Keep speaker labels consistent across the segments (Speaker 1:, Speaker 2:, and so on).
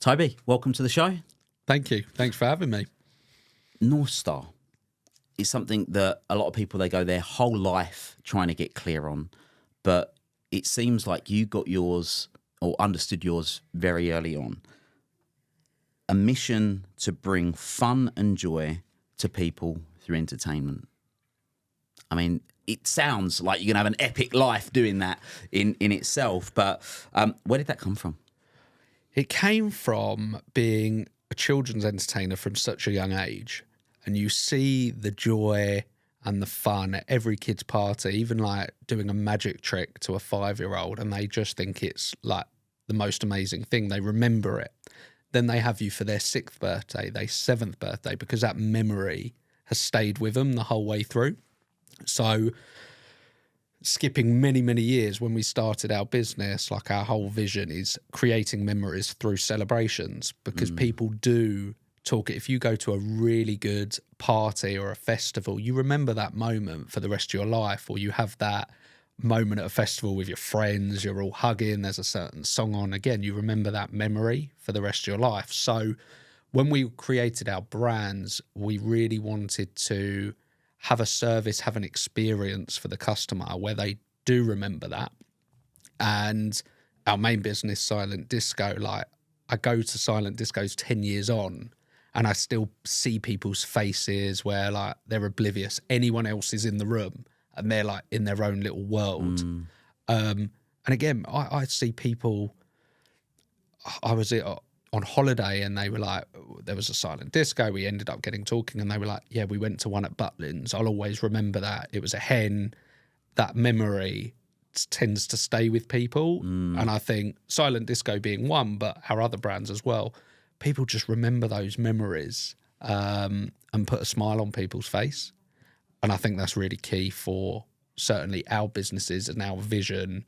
Speaker 1: Toby, welcome to the show.
Speaker 2: Thank you. Thanks for having me.
Speaker 1: North Star is something that a lot of people, they go their whole life trying to get clear on, but it seems like you got yours or understood yours very early on. A mission to bring fun and joy to people through entertainment. I mean, it sounds like you're going to have an epic life doing that in itself, but where did that come from?
Speaker 2: It came from being a children's entertainer from such a young age, and you see the joy and the fun at every kid's party, even like doing a magic trick to a 5-year-old, and they just think it's like the most amazing thing. They remember it. Then they have you for their 6th birthday, their 7th birthday, because that memory has stayed with them the whole way through. So skipping many, many years, when we started our business, like our whole vision is creating memories through celebrations, because people do talk. If you go to a really good party or a festival, you remember that moment for the rest of your life, or you have that moment at a festival with your friends, you're all hugging, there's a certain song on, again, you remember that memory for the rest of your life. So when we created our brands, we really wanted to have a service, have an experience for the customer where they do remember that. And our main business, Silent Disco, like I go to Silent Discos 10 years on, and I still see people's faces where like they're oblivious. Anyone else is in the room and they're like in their own little world. And again, I see people, I was on holiday and they were like, there was a silent disco, we ended up getting talking, and they were like, yeah, we went to one at Butlins. I'll always remember that. It was a hen. That memory tends to stay with people. And I think Silent Disco being one, but our other brands as well, people just remember those memories and put a smile on people's face. And I think that's really key for certainly our businesses and our vision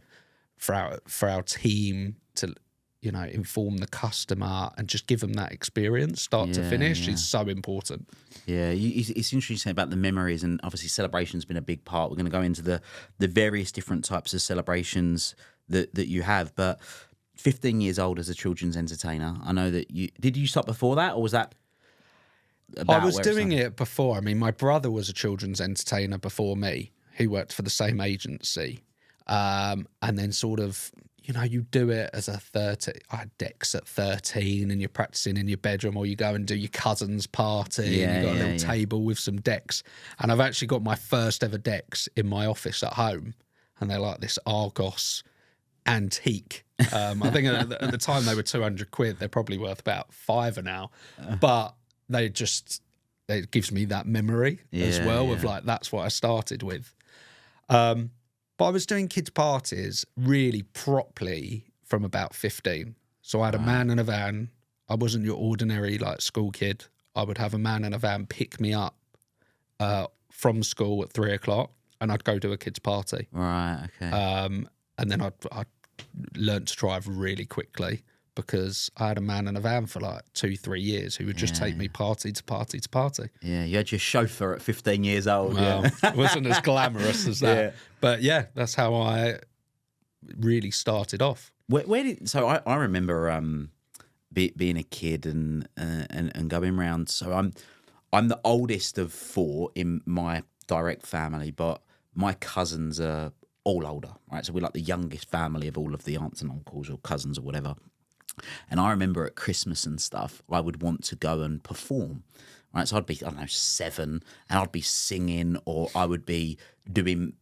Speaker 2: for our team to, you know, inform the customer and just give them that experience, start to finish, is so important.
Speaker 1: Yeah, it's interesting about the memories, and obviously celebration's been a big part. We're going to go into the various different types of celebrations that you have, but 15 years old as a children's entertainer, I know that did you start before that, or was that about
Speaker 2: I was doing it before. I mean, my brother was a children's entertainer before me. He worked for the same agency. And then sort of, you know, you do it as a 30. I had decks at 13, and you're practicing in your bedroom, or you go and do your cousin's party, and you've got a little table with some decks. And I've actually got my first ever decks in my office at home, and they're like this Argos antique. I think at the time they were 200 quid. They're probably worth about £5 now, but it gives me that memory as well of like, that's what I started with. But I was doing kids' parties really properly from about 15. So I had a man in a van. I wasn't your ordinary like school kid. I would have a man in a van pick me up from school at 3 o'clock, and I'd go to a kids' party.
Speaker 1: Right, okay.
Speaker 2: And then I'd learned to drive really quickly, because I had a man in a van for like 2-3 years who would just take me party to party to party. Yeah,
Speaker 1: you had your chauffeur at 15 years old.
Speaker 2: Well, it wasn't as glamorous as that. Yeah. But yeah, that's how I really started off.
Speaker 1: So I remember being a kid and going round. So I'm the oldest of 4 in my direct family, but my cousins are all older, right? So we're like the youngest family of all of the aunts and uncles or cousins or whatever. And I remember at Christmas and stuff, I would want to go and perform, right? So I'd be, I don't know, 7, and I'd be singing, or I would be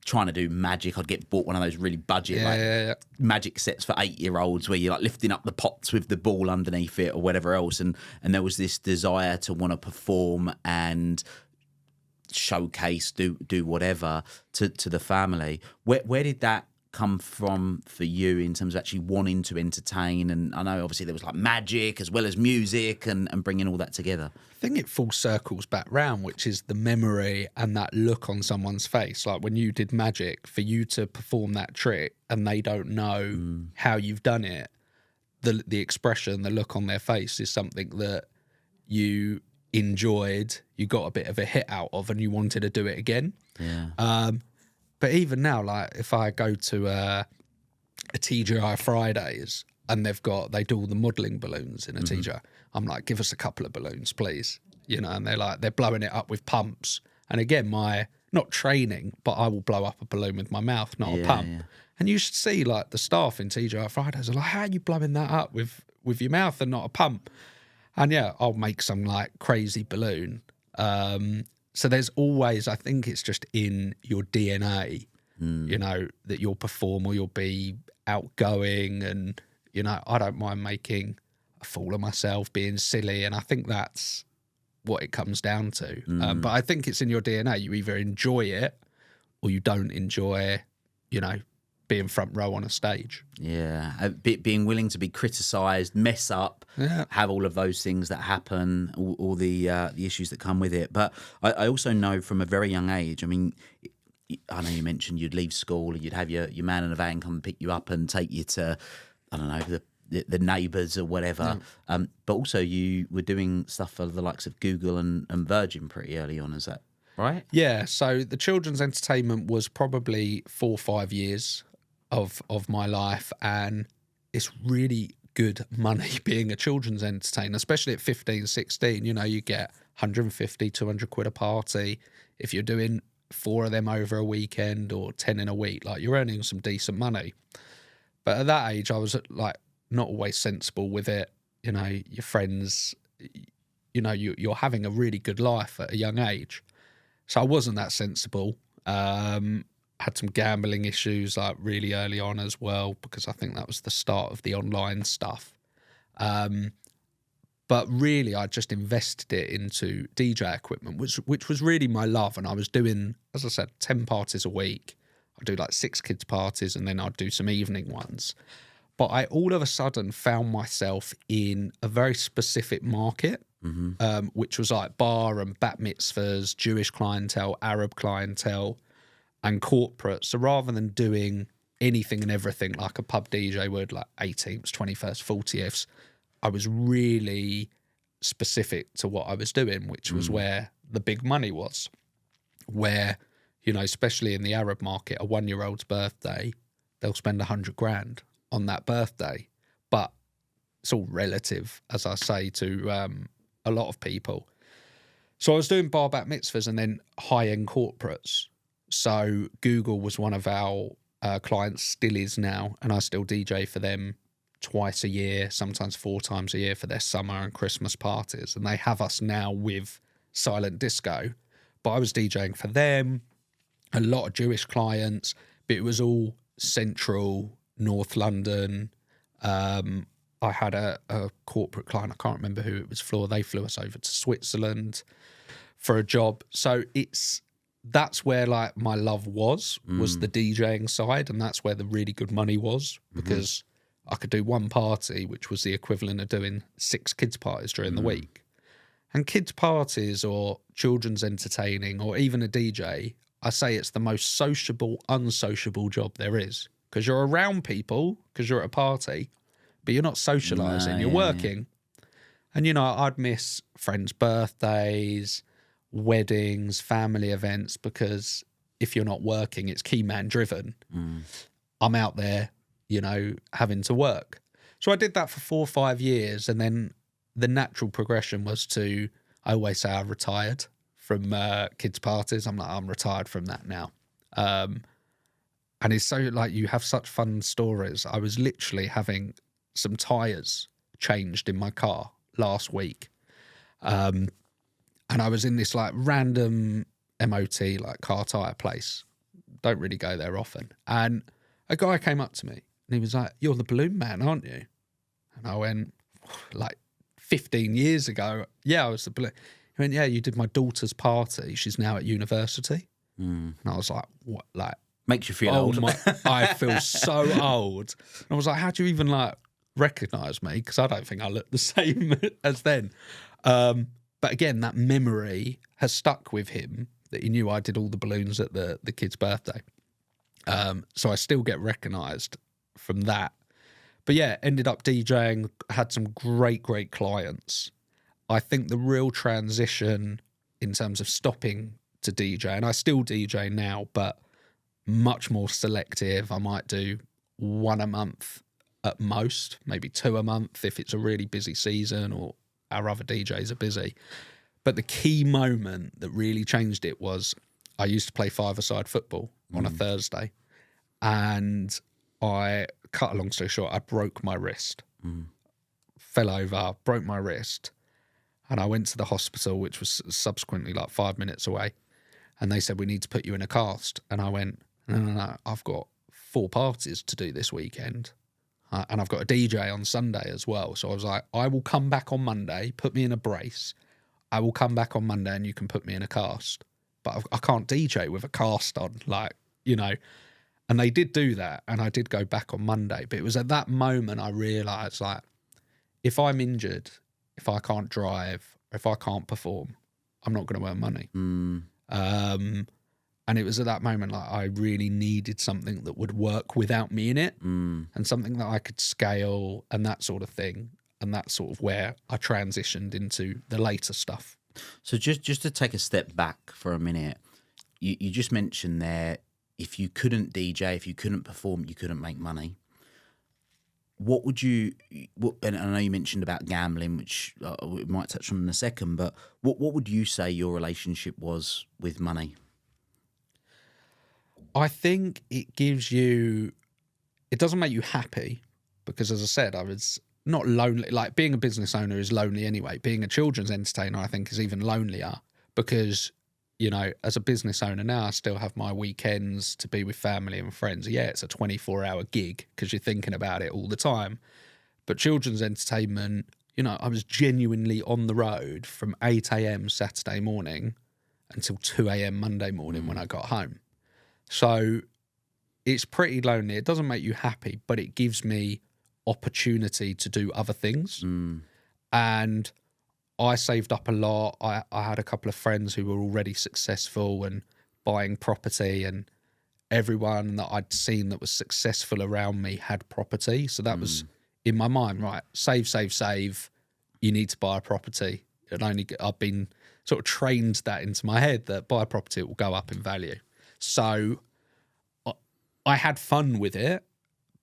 Speaker 1: trying to do magic. I'd get bought one of those really budget magic sets for 8-year-olds where you're like lifting up the pots with the ball underneath it or whatever else. And there was this desire to want to perform and showcase, do whatever to the family. Where did that come from for you in terms of actually wanting to entertain? And I know obviously there was like magic as well as music and bringing all that together.
Speaker 2: I think it full circles back round, which is the memory and that look on someone's face. Like when you did magic, for you to perform that trick and they don't know how you've done it, the expression, the look on their face is something that you enjoyed, you got a bit of a hit out of, and you wanted to do it again.
Speaker 1: Yeah.
Speaker 2: But even now, like if I go to a TGI Fridays, and they do all the modelling balloons in a TJ. I'm like, give us a couple of balloons, please. You know, and they're blowing it up with pumps. And again, not training, but I will blow up a balloon with my mouth, not a pump. Yeah. And you should see like the staff in TGI Fridays are like, how are you blowing that up with your mouth and not a pump? And yeah, I'll make some like crazy balloon. So there's always, I think it's just in your DNA, you know, that you'll perform or you'll be outgoing. And, you know, I don't mind making a fool of myself, being silly. And I think that's what it comes down to. But I think it's in your DNA. You either enjoy it or you don't enjoy, you know, being front row on a stage.
Speaker 1: Yeah, being willing to be criticised, mess up, have all of those things that happen, all the issues that come with it. But I also know from a very young age, I mean, I know you mentioned you'd leave school and you'd have your man in a van come and pick you up and take you to, I don't know, the neighbours or whatever. But also you were doing stuff for the likes of Google and Virgin pretty early on, is that right?
Speaker 2: Yeah, so the children's entertainment was probably 4 or 5 years of my life, and it's really good money being a children's entertainer, especially at 15, 16. You know, you get 150, 200 quid a party. If you're doing 4 of them over a weekend or 10 in a week, like you're earning some decent money. But at that age, I was like not always sensible with it. You know, your friends, you know, you're having a really good life at a young age. So I wasn't that sensible. Had some gambling issues like really early on as well, because I think that was the start of the online stuff. But really, I just invested it into DJ equipment, which was really my love. And I was doing, as I said, 10 parties a week. I'd do like 6 kids' parties and then I'd do some evening ones. But I all of a sudden found myself in a very specific market, which was like bar and bat mitzvahs, Jewish clientele, Arab clientele, and corporate. So rather than doing anything and everything like a pub DJ would, like 18th, 21st, 40th, I was really specific to what I was doing, which was where the big money was. Where, you know, especially in the Arab market, a 1-year-old's birthday, they'll spend 100 grand on that birthday. But it's all relative, as I say, to a lot of people. So I was doing bar bat mitzvahs and then high-end corporates. So Google was one of our clients, still is now, and I still DJ for them twice a year, sometimes 4 times a year for their summer and Christmas parties. And they have us now with Silent Disco. But I was DJing for them, a lot of Jewish clients, but it was all central, North London. I had a corporate client, I can't remember who it was for. They flew us over to Switzerland for a job. So that's where like my love was the DJing side, and that's where the really good money was, because I could do one party, which was the equivalent of doing 6 kids' parties during the week. And kids' parties or children's entertaining or even a DJ, I say it's the most sociable, unsociable job there is, because you're around people because you're at a party, but you're not socialising, you're working. And, you know, I'd miss friends' birthdays, weddings, family events, because if you're not working, it's key man driven. I'm out there, you know, having to work. So I did that for 4 or 5 years, and then the natural progression was to, I always say I retired from kids' parties. I'm like, I'm retired from that now. And it's so like, you have such fun stories. I was literally having some tyres changed in my car last week. And I was in this like random MOT, like car tyre place. Don't really go there often. And a guy came up to me and he was like, "You're the balloon man, aren't you?" And I went, like 15 years ago, yeah, I was the balloon. He went, "Yeah, you did my daughter's party. She's now at university." And I was like, what? Like,
Speaker 1: makes you feel old.
Speaker 2: I feel so old. And I was like, how do you even like recognise me? Because I don't think I look the same as then. But again, that memory has stuck with him, that he knew I did all the balloons at the kid's birthday. So I still get recognised from that. But yeah, ended up DJing, had some great clients. I think the real transition in terms of stopping to DJ, and I still DJ now, but much more selective. I might do 1 a month at most, maybe 2 a month if it's a really busy season or our other DJs are busy. But the key moment that really changed it was I used to play five-a-side football on a Thursday, and I, cut a long story short, I broke my wrist. Fell over, broke my wrist, and I went to the hospital, which was subsequently like 5 minutes away, and they said, we need to put you in a cast. And I went, no, I've got 4 parties to do this weekend, and I've got a DJ on Sunday as well. So I was like, I will come back on Monday, put me in a brace. I will come back on Monday and you can put me in a cast. But I can't DJ with a cast on, like, you know. And they did do that, and I did go back on Monday. But it was at that moment I realised, like, if I'm injured, if I can't drive, if I can't perform, I'm not going to earn money. And it was at that moment, like, I really needed something that would work without me in it, and something that I could scale and that sort of thing. And that's sort of where I transitioned into the later stuff.
Speaker 1: So just to take a step back for a minute, you just mentioned there, if you couldn't DJ, if you couldn't perform, you couldn't make money. What would you, and I know you mentioned about gambling, which we might touch on in a second, but what would you say your relationship was with money?
Speaker 2: I think it gives you, it doesn't make you happy, because as I said, I was not lonely. Like, being a business owner is lonely anyway. Being a children's entertainer, I think, is even lonelier, because, you know, as a business owner now, I still have my weekends to be with family and friends. Yeah, it's a 24-hour gig because you're thinking about it all the time. But children's entertainment, you know, I was genuinely on the road from 8 a.m. Saturday morning until 2 a.m. Monday morning when I got home. So it's pretty lonely. It doesn't make you happy, but it gives me opportunity to do other things. And I saved up a lot. I had a couple of friends who were already successful and buying property, and everyone that I'd seen that was successful around me had property. So that was in my mind, right, save. You need to buy a property. And I've been sort of trained that into my head, that buy a property, it will go up in value. So I had fun with it,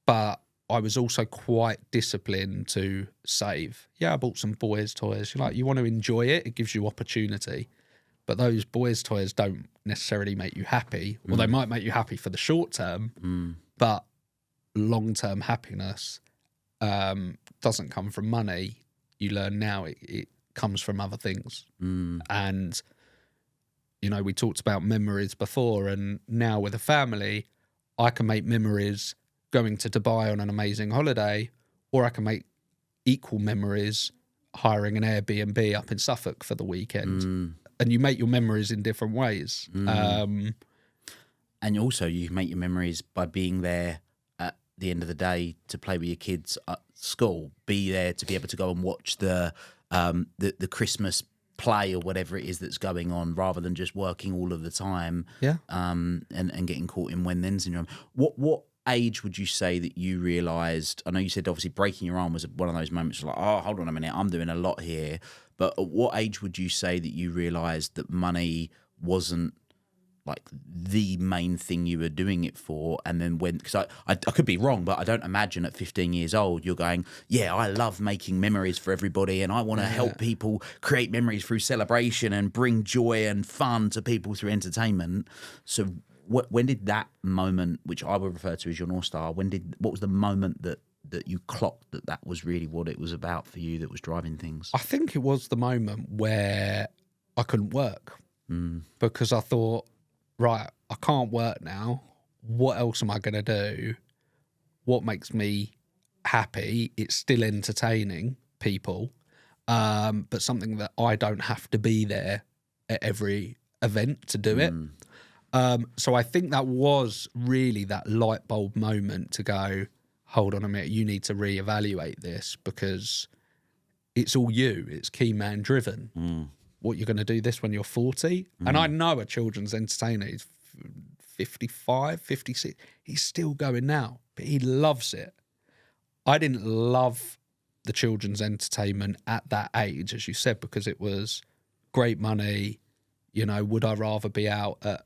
Speaker 2: but I was also quite disciplined to save. Yeah, I bought some boys' toys. You want to enjoy it. It gives you opportunity. But those boys' toys don't necessarily make you happy. Well, they might make you happy for the short term, but long-term happiness doesn't come from money. You learn now it comes from other things. And, you know, we talked about memories before, and now with a family, I can make memories going to Dubai on an amazing holiday, or I can make equal memories hiring an Airbnb up in Suffolk for the weekend. And you make your memories in different ways.
Speaker 1: And also you make your memories by being there at the end of the day to play with your kids at school, be there to be able to go and watch the Christmas play or whatever it is that's going on, rather than just working all of the time. And getting caught in when then syndrome. What age would you say that you realised, I know you said obviously breaking your arm was one of those moments like, oh, hold on a minute, I'm doing a lot here. But at what age would you say that you realised that money wasn't like the main thing you were doing it for? And then when, because I could be wrong, but I don't imagine at 15 years old you're going, yeah, I love making memories for everybody and I want to help people create memories through celebration and bring joy and fun to people through entertainment. So when did that moment, which I would refer to as your North Star, what was the moment that you clocked that was really what it was about for you, that was driving things?
Speaker 2: I think it was the moment where I couldn't work, because I thought, right, I can't work now. What else am I going to do? What makes me happy? It's still entertaining people, but something that I don't have to be there at every event to do it. So I think that was really that light bulb moment to go, hold on a minute, you need to reevaluate this, because it's all you. It's key man driven. What you're going to do this when you're 40? And I know a children's entertainer, he's 55, 56. He's still going now, but he loves it. I didn't love the children's entertainment at that age, as you said, because it was great money. You know, would I rather be out at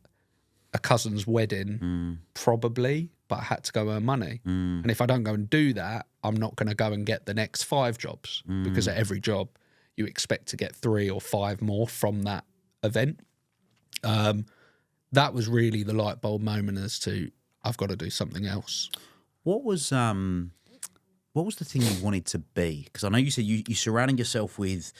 Speaker 2: a cousin's wedding? Probably. but I had to go earn money. And if I don't go and do that, I'm not going to go and get the next 5 jobs because at every job you expect to get 3 or 5 more from that event. That was really the light bulb moment as to I've got to do something else.
Speaker 1: What was the thing you wanted to be? Because I know you said you surrounded yourself with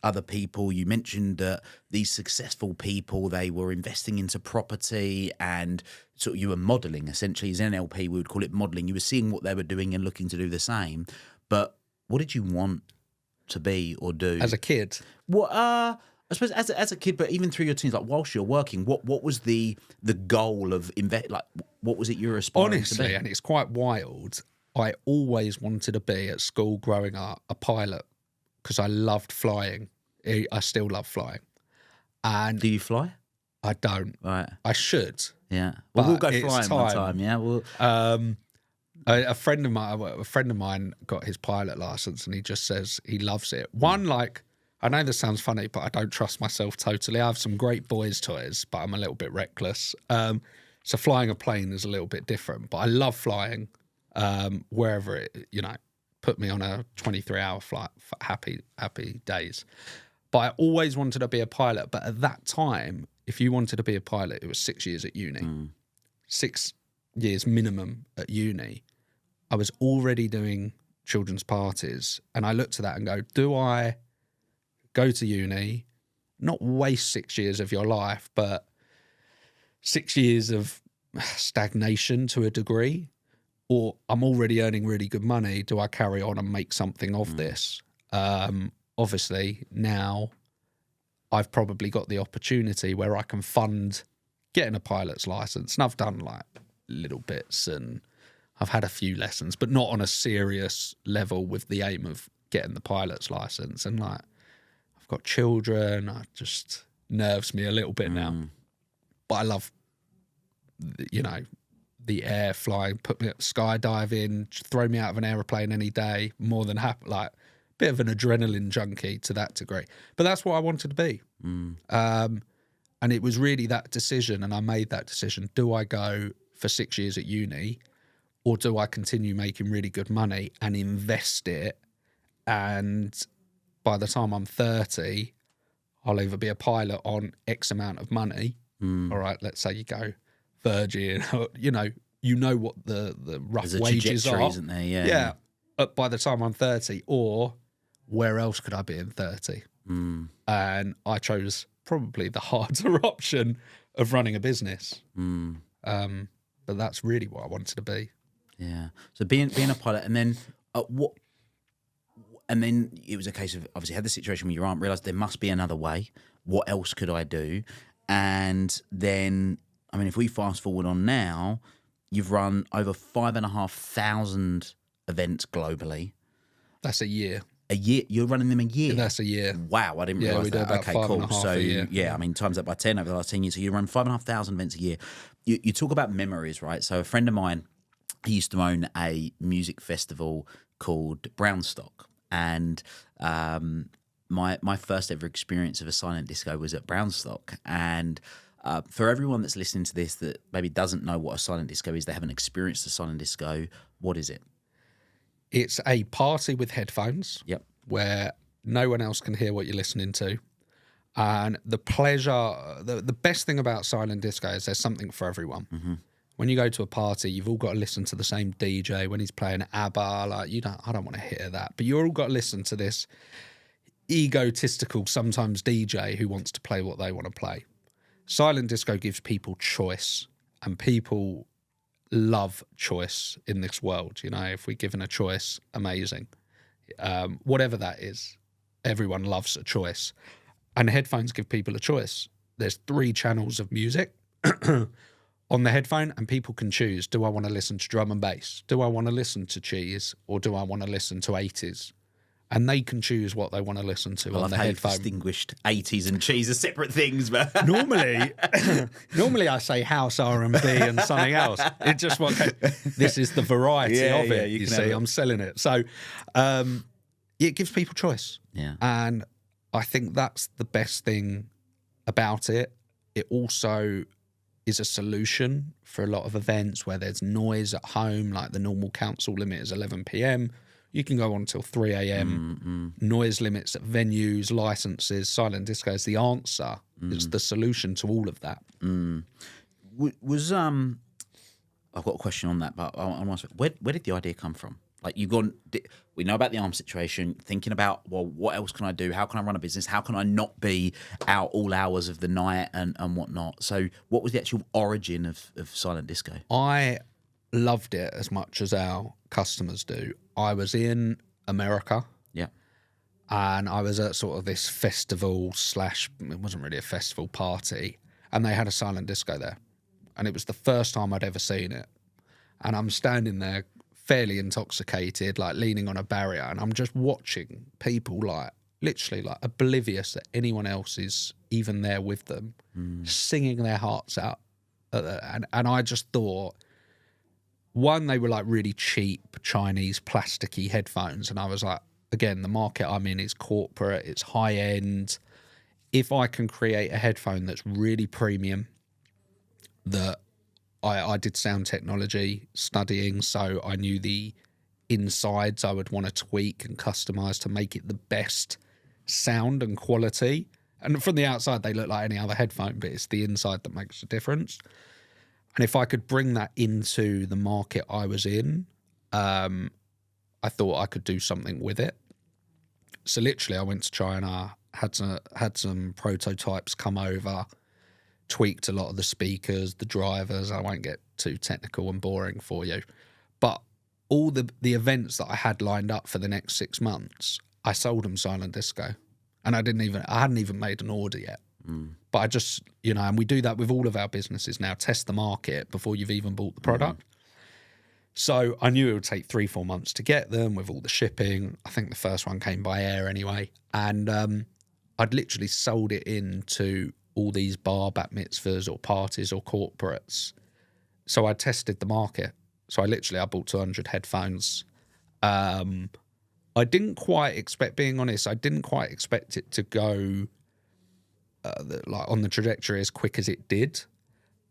Speaker 1: other people. You mentioned that these successful people, they were investing into property, and sort of you were modelling, essentially. As NLP, we would call it modelling. You were seeing what they were doing and looking to do the same. But what did you want to be or do
Speaker 2: As a kid?
Speaker 1: What I suppose as a kid, but even through your teens, like whilst you're working, what was the goal of what was it you were aspiring to be?
Speaker 2: Honestly, and it's quite wild, I always wanted to be at school growing up a pilot because I loved flying. I still love flying. And
Speaker 1: do you fly?
Speaker 2: I don't.
Speaker 1: Right.
Speaker 2: I should.
Speaker 1: Yeah. Well, we'll go flying one
Speaker 2: time.
Speaker 1: time. Yeah. We'll...
Speaker 2: A friend of mine got his pilot license, and he just says he loves it. I know this sounds funny, but I don't trust myself totally. I have some great boys' toys, but I'm a little bit reckless. So flying a plane is a little bit different, but I love flying wherever it, put me on a 23-hour flight for happy days. But I always wanted to be a pilot. But at that time, if you wanted to be a pilot, it was 6 years at uni. 6 years minimum at uni. I was already doing children's parties, and I looked at that and go, do I go to uni, not waste 6 years of your life, but 6 years of stagnation to a degree, or I'm already earning really good money, do I carry on and make something of this? Obviously, now I've probably got the opportunity where I can fund getting a pilot's license, and I've done like little bits, and I've had a few lessons, but not on a serious level with the aim of getting the pilot's license. And like, I've got children, it just nerves me a little bit now. But I love, the air, flying, put me up skydiving, throw me out of an aeroplane any day, more than happy. Like, bit of an adrenaline junkie to that degree. But that's what I wanted to be. And it was really that decision, and I made that decision. Do I go for 6 years at uni, or do I continue making really good money and invest it? And by the time I'm 30, I'll either be a pilot on X amount of money. All right, let's say you go Virgin, you know what the rough wages are.
Speaker 1: Isn't there? Yeah.
Speaker 2: Yeah. But by the time I'm 30, or where else could I be in 30? And I chose probably the harder option of running a business. But that's really what I wanted to be.
Speaker 1: Yeah. So being a pilot, and then and then it was a case of, obviously, had the situation where your aunt realised there must be another way. What else could I do? And then, I mean, if we fast forward on now, you've run over 5,500 events globally.
Speaker 2: That's a year.
Speaker 1: A year? You're running them a year?
Speaker 2: That's a year.
Speaker 1: Wow, I didn't realise
Speaker 2: we do
Speaker 1: that.
Speaker 2: about
Speaker 1: Okay,
Speaker 2: 5.5
Speaker 1: cool. So,
Speaker 2: a year.
Speaker 1: yeah, I mean, times that by 10 over the last 10 years. So you run 5,500 events a year. You talk about memories, right? So a friend of mine, he used to own a music festival called Brownstock. And my first ever experience of a silent disco was at Brownstock. And for everyone that's listening to this that maybe doesn't know what a silent disco is, they haven't experienced a silent disco, what is it?
Speaker 2: It's a party with headphones.
Speaker 1: Yep.
Speaker 2: Where no one else can hear what you're listening to. And the pleasure, the best thing about silent disco is there's something for everyone. When you go to a party, you've all got to listen to the same DJ when he's playing ABBA. Like, I don't want to hear that. But you've all got to listen to this egotistical, sometimes DJ who wants to play what they want to play. Silent disco gives people choice, and people love choice in this world. If we're given a choice, amazing. Whatever that is, everyone loves a choice. And headphones give people a choice. There's 3 channels of music on the headphone, and people can choose. Do I want to listen to drum and bass? Do I want to listen to cheese? Or do I want to listen to 80s? And they can choose what they want to listen to on the headphone.
Speaker 1: I've distinguished 80s and cheese as separate things, but
Speaker 2: normally I say house, R&B and something else. It just this is the variety of it. You see, I'm selling it. So it gives people choice.
Speaker 1: Yeah.
Speaker 2: And I think that's the best thing about it. It also is a solution for a lot of events where there's noise at home, like the normal council limit is 11 p.m. You can go on until 3 a.m. Noise limits at venues, licenses, silent disco is the answer. It's the solution to all of that.
Speaker 1: Was I've got a question on that, but I want to ask, where did the idea come from? Like you've gone, we know about the arms situation, thinking about, well, what else can I do? How can I run a business? How can I not be out all hours of the night and whatnot? So what was the actual origin of silent disco?
Speaker 2: I loved it as much as our customers do. I was in America.
Speaker 1: Yeah.
Speaker 2: And I was at sort of this festival / it wasn't really a festival, party, and they had a silent disco there. And it was the first time I'd ever seen it. And I'm standing there fairly intoxicated, like leaning on a barrier, and I'm just watching people like literally like oblivious that anyone else is even there with them, singing their hearts out. And I just thought, one, they were like really cheap Chinese plasticky headphones. And I was like, again, the market I'm in is corporate, it's high end. If I can create a headphone that's really premium, that I did sound technology studying, so I knew the insides I would want to tweak and customize to make it the best sound and quality. And from the outside, they look like any other headphone, but it's the inside that makes the difference. And if I could bring that into the market I was in, I thought I could do something with it. So literally, I went to China, had some prototypes come over, tweaked a lot of the speakers, the drivers. I won't get too technical and boring for you. But all the events that I had lined up for the next 6 months, I sold them silent disco. And I hadn't even made an order yet. But I just, and we do that with all of our businesses now, test the market before you've even bought the product. So I knew it would take 3-4 months to get them with all the shipping. I think the first one came by air anyway. And I'd literally sold it into all these bar bat mitzvahs or parties or corporates. So I tested the market. So I bought 200 headphones. I didn't quite expect, being honest, I didn't quite expect it to go like on the trajectory as quick as it did.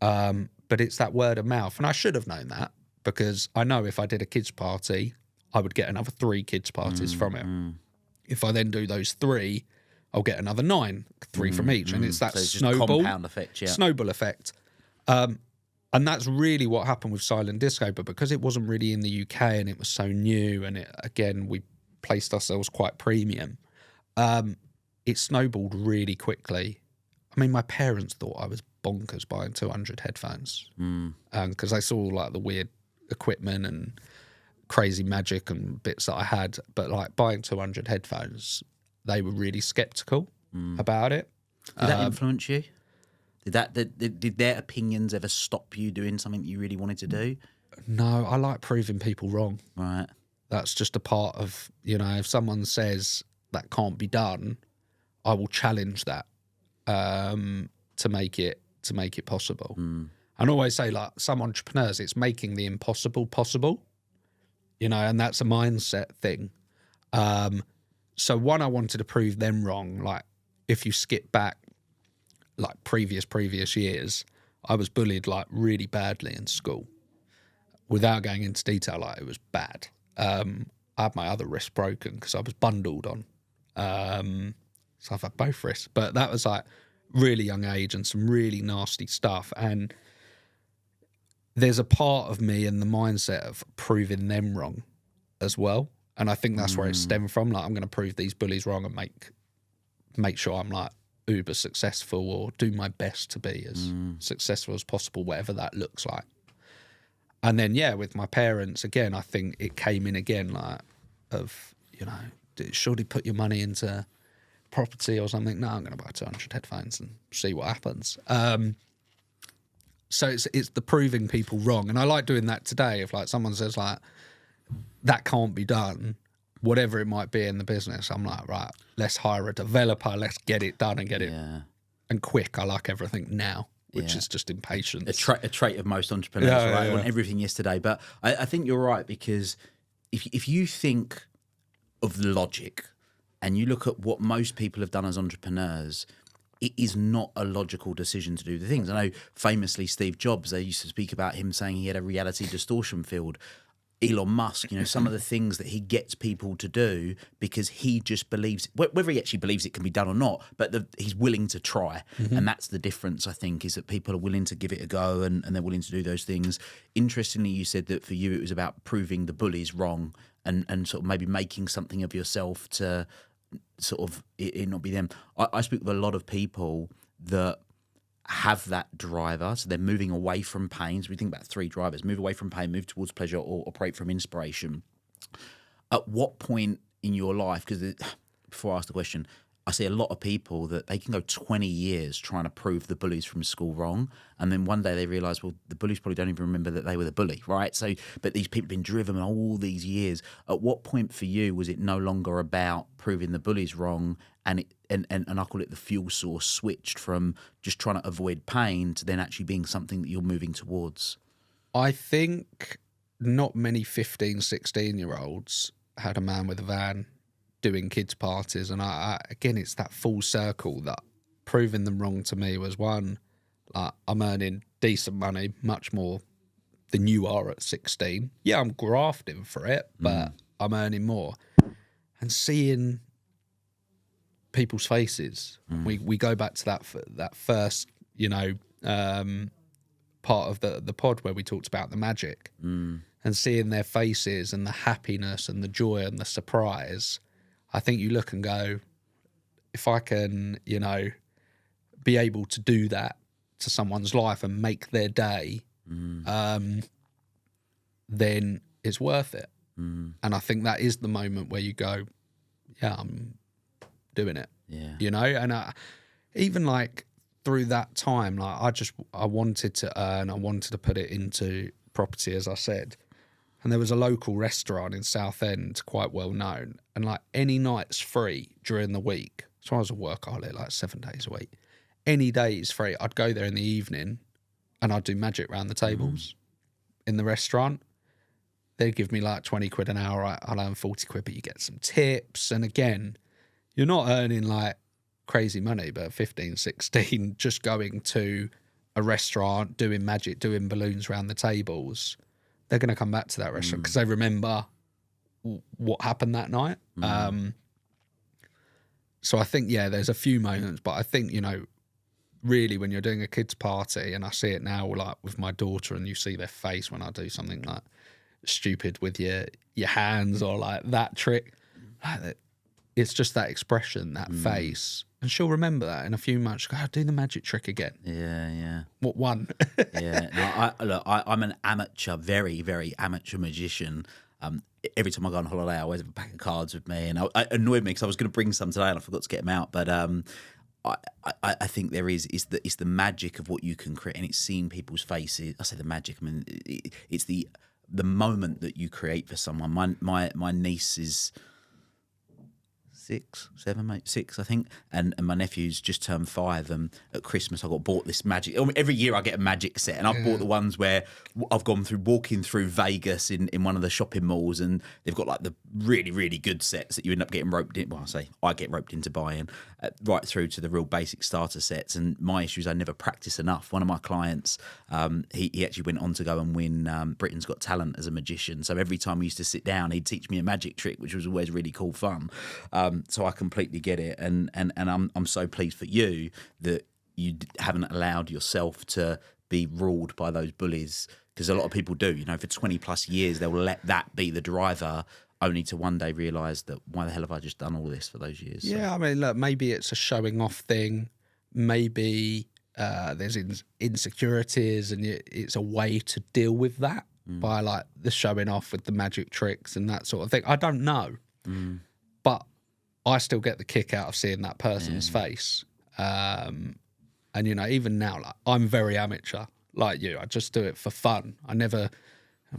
Speaker 2: But it's that word of mouth. And I should have known that, because I know if I did a kids party, I would get another 3 kids parties from it. If I then do those 3, I'll get another 9, 3 from each. And it's that
Speaker 1: compound effect,
Speaker 2: snowball effect. And that's really what happened with silent disco. But because it wasn't really in the UK and it was so new, and we placed ourselves quite premium, it snowballed really quickly. I mean, my parents thought I was bonkers buying 200 headphones, because they saw like the weird equipment and crazy magic and bits that I had. But like buying 200 headphones, they were really skeptical about it.
Speaker 1: Did that influence you? Did their opinions ever stop you doing something you really wanted to do?
Speaker 2: No, I like proving people wrong.
Speaker 1: Right.
Speaker 2: That's just a part of, if someone says that can't be done, I will challenge that to make it possible. And I always say, like, some entrepreneurs, it's making the impossible possible, and that's a mindset thing. So one, I wanted to prove them wrong. Like, if you skip back, like previous years, I was bullied like really badly in school. Without going into detail, like it was bad. I had my other wrist broken because I was bundled on. So I've had both wrists, but that was like really young age and some really nasty stuff. And there's a part of me in the mindset of proving them wrong as well. And I think that's where it stemmed from. Like, I'm going to prove these bullies wrong and make sure I'm like uber successful, or do my best to be as successful as possible, whatever that looks like. And then, with my parents, again, I think it came in again, like, of, surely put your money into property or something. No, I'm going to buy 200 headphones and see what happens. So it's the proving people wrong. And I like doing that today. If like someone says like, that can't be done, whatever it might be in the business, I'm like, right, let's hire a developer, let's get it done and get it and quick. I like everything now, which is just impatience.
Speaker 1: A trait of most entrepreneurs, right? I want everything yesterday. But I think you're right, because if you think of the logic and you look at what most people have done as entrepreneurs, it is not a logical decision to do the things. I know famously Steve Jobs, they used to speak about him saying he had a reality distortion field. Elon Musk, some of the things that he gets people to do because he just believes, whether he actually believes it can be done or not, but he's willing to try. And that's the difference, I think, is that people are willing to give it a go and they're willing to do those things. Interestingly, you said that for you it was about proving the bullies wrong and sort of maybe making something of yourself to sort of it not be them. I speak with a lot of people that have that driver, so they're moving away from pain. So we think about 3 drivers: move away from pain, move towards pleasure, or operate from inspiration. At what point in your life, because before I ask the question, I see a lot of people that they can go 20 years trying to prove the bullies from school wrong, and then one day they realise, well, the bullies probably don't even remember that they were the bully, right? So, but these people have been driven all these years. At what point for you was it no longer about proving the bullies wrong, and I call it the fuel source switched from just trying to avoid pain to then actually being something that you're moving towards?
Speaker 2: I think not many 15, 16-year-olds had a man with a van doing kids' parties. And I again, it's that full circle that proving them wrong to me was one, like, I'm earning decent money, much more than you are at 16. Yeah, I'm grafting for it, but I'm earning more. And seeing people's faces, we go back to that first, part of the pod where we talked about the magic, and seeing their faces and the happiness and the joy and the surprise. I think you look and go, if I can, be able to do that to someone's life and make their day, then it's worth it. And I think that is the moment where you go, yeah, I'm doing it.
Speaker 1: Yeah.
Speaker 2: And even like through that time, like I wanted to earn, I wanted to put it into property, as I said. And there was a local restaurant in Southend, quite well known, and like any night's free during the week. So I was a workaholic, like 7 days a week. Any day is free. I'd go there in the evening and I'd do magic round the tables in the restaurant. They'd give me like 20 quid an hour. I'd earn 40 quid, but you get some tips. And again, you're not earning like crazy money, but 15, 16, just going to a restaurant, doing magic, doing balloons around the tables. They're going to come back to that restaurant because they remember what happened that night. So I think, there's a few moments, but I think, really when you're doing a kid's party, and I see it now like with my daughter, and you see their face when I do something like stupid with your hands or like that trick, it's just that expression, that face. And she'll remember that in a few months. She'll go, do the magic trick again.
Speaker 1: Yeah.
Speaker 2: What one?
Speaker 1: Yeah. No, I'm an amateur, very, very amateur magician. Every time I go on holiday, I always have a pack of cards with me. And it annoyed me because I was going to bring some today and I forgot to get them out. But I think there is the magic of what you can create. And it's seeing people's faces. I say the magic. I mean, it's the moment that you create for someone. My niece is 6, 7, mate, 6, I think, and my nephew's just turned 5. And at Christmas, I got bought this magic. Every year, I get a magic set, and I've bought the ones where I've gone through walking through Vegas in one of the shopping malls, and they've got like the really, really good sets that you end up getting roped in. Well, I get roped into buying, right through to the real basic starter sets. And my issue is I never practice enough. One of my clients, he actually went on to go and win Britain's Got Talent as a magician. So every time we used to sit down, he'd teach me a magic trick, which was always really cool fun. So I completely get it, and I'm so pleased for you that you haven't allowed yourself to be ruled by those bullies, because a lot of people do. For 20 plus years they'll let that be the driver, only to one day realise that why the hell have I just done all this for those years?
Speaker 2: Yeah, so. I mean, look, maybe it's a showing off thing. Maybe there's insecurities, and it's a way to deal with that by like the showing off with the magic tricks and that sort of thing. I don't know, but I still get the kick out of seeing that person's face. And, even now, like, I'm very amateur, like you. I just do it for fun. I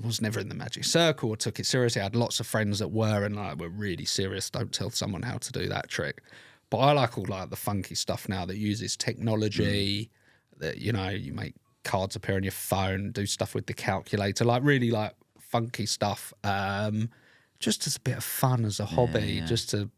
Speaker 2: was never in the magic circle or took it seriously. I had lots of friends that were, and like, were really serious. Don't tell someone how to do that trick. But I like all like the funky stuff now that uses technology, that, you make cards appear on your phone, do stuff with the calculator, like really like funky stuff. Just as a bit of fun, as a hobby, just to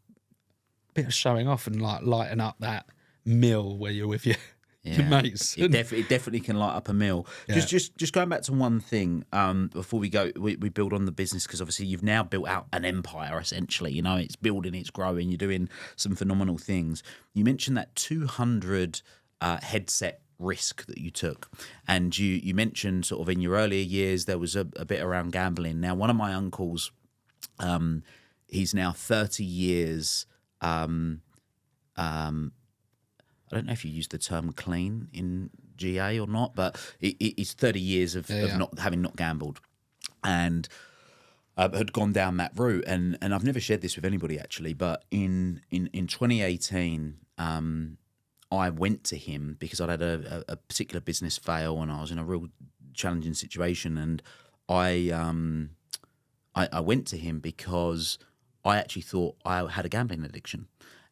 Speaker 2: bit of showing off and like lighten up that meal where you're with your mates.
Speaker 1: It definitely can light up a meal.
Speaker 2: Yeah.
Speaker 1: Just going back to one thing before we go, we build on the business, because obviously you've now built out an empire essentially. You know, it's building, it's growing. You're doing some phenomenal things. You mentioned that 200 headset risk that you took, and you mentioned sort of in your earlier years there was a bit around gambling. Now, one of my uncles, he's now 30 years. I don't know if you use the term clean in GA or not, but it's 30 years of not gambled, and had gone down that route. And I've never shared this with anybody actually, but in 2018, I went to him because I'd had a particular business fail and I was in a real challenging situation, and I went to him because I actually thought I had a gambling addiction.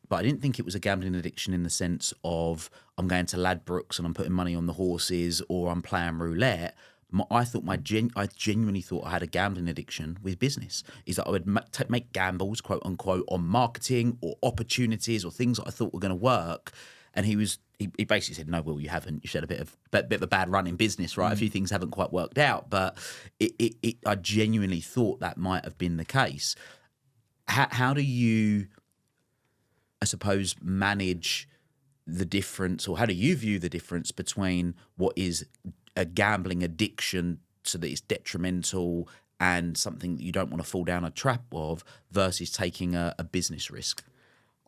Speaker 1: But I didn't think it was a gambling addiction in the sense of I'm going to Ladbrokes and I'm putting money on the horses or I'm playing roulette. I genuinely thought I had a gambling addiction with business. Is that I would make gambles, quote unquote, on marketing or opportunities or things that I thought were going to work. And he basically said, "No, Will, you haven't. You've had a bit of a bad run in business, right? A few things haven't quite worked out." But I genuinely thought that might have been the case. How do you, I suppose, manage the difference, or how do you view the difference between what is a gambling addiction so that it's detrimental and something that you don't want to fall down a trap of versus taking a business risk?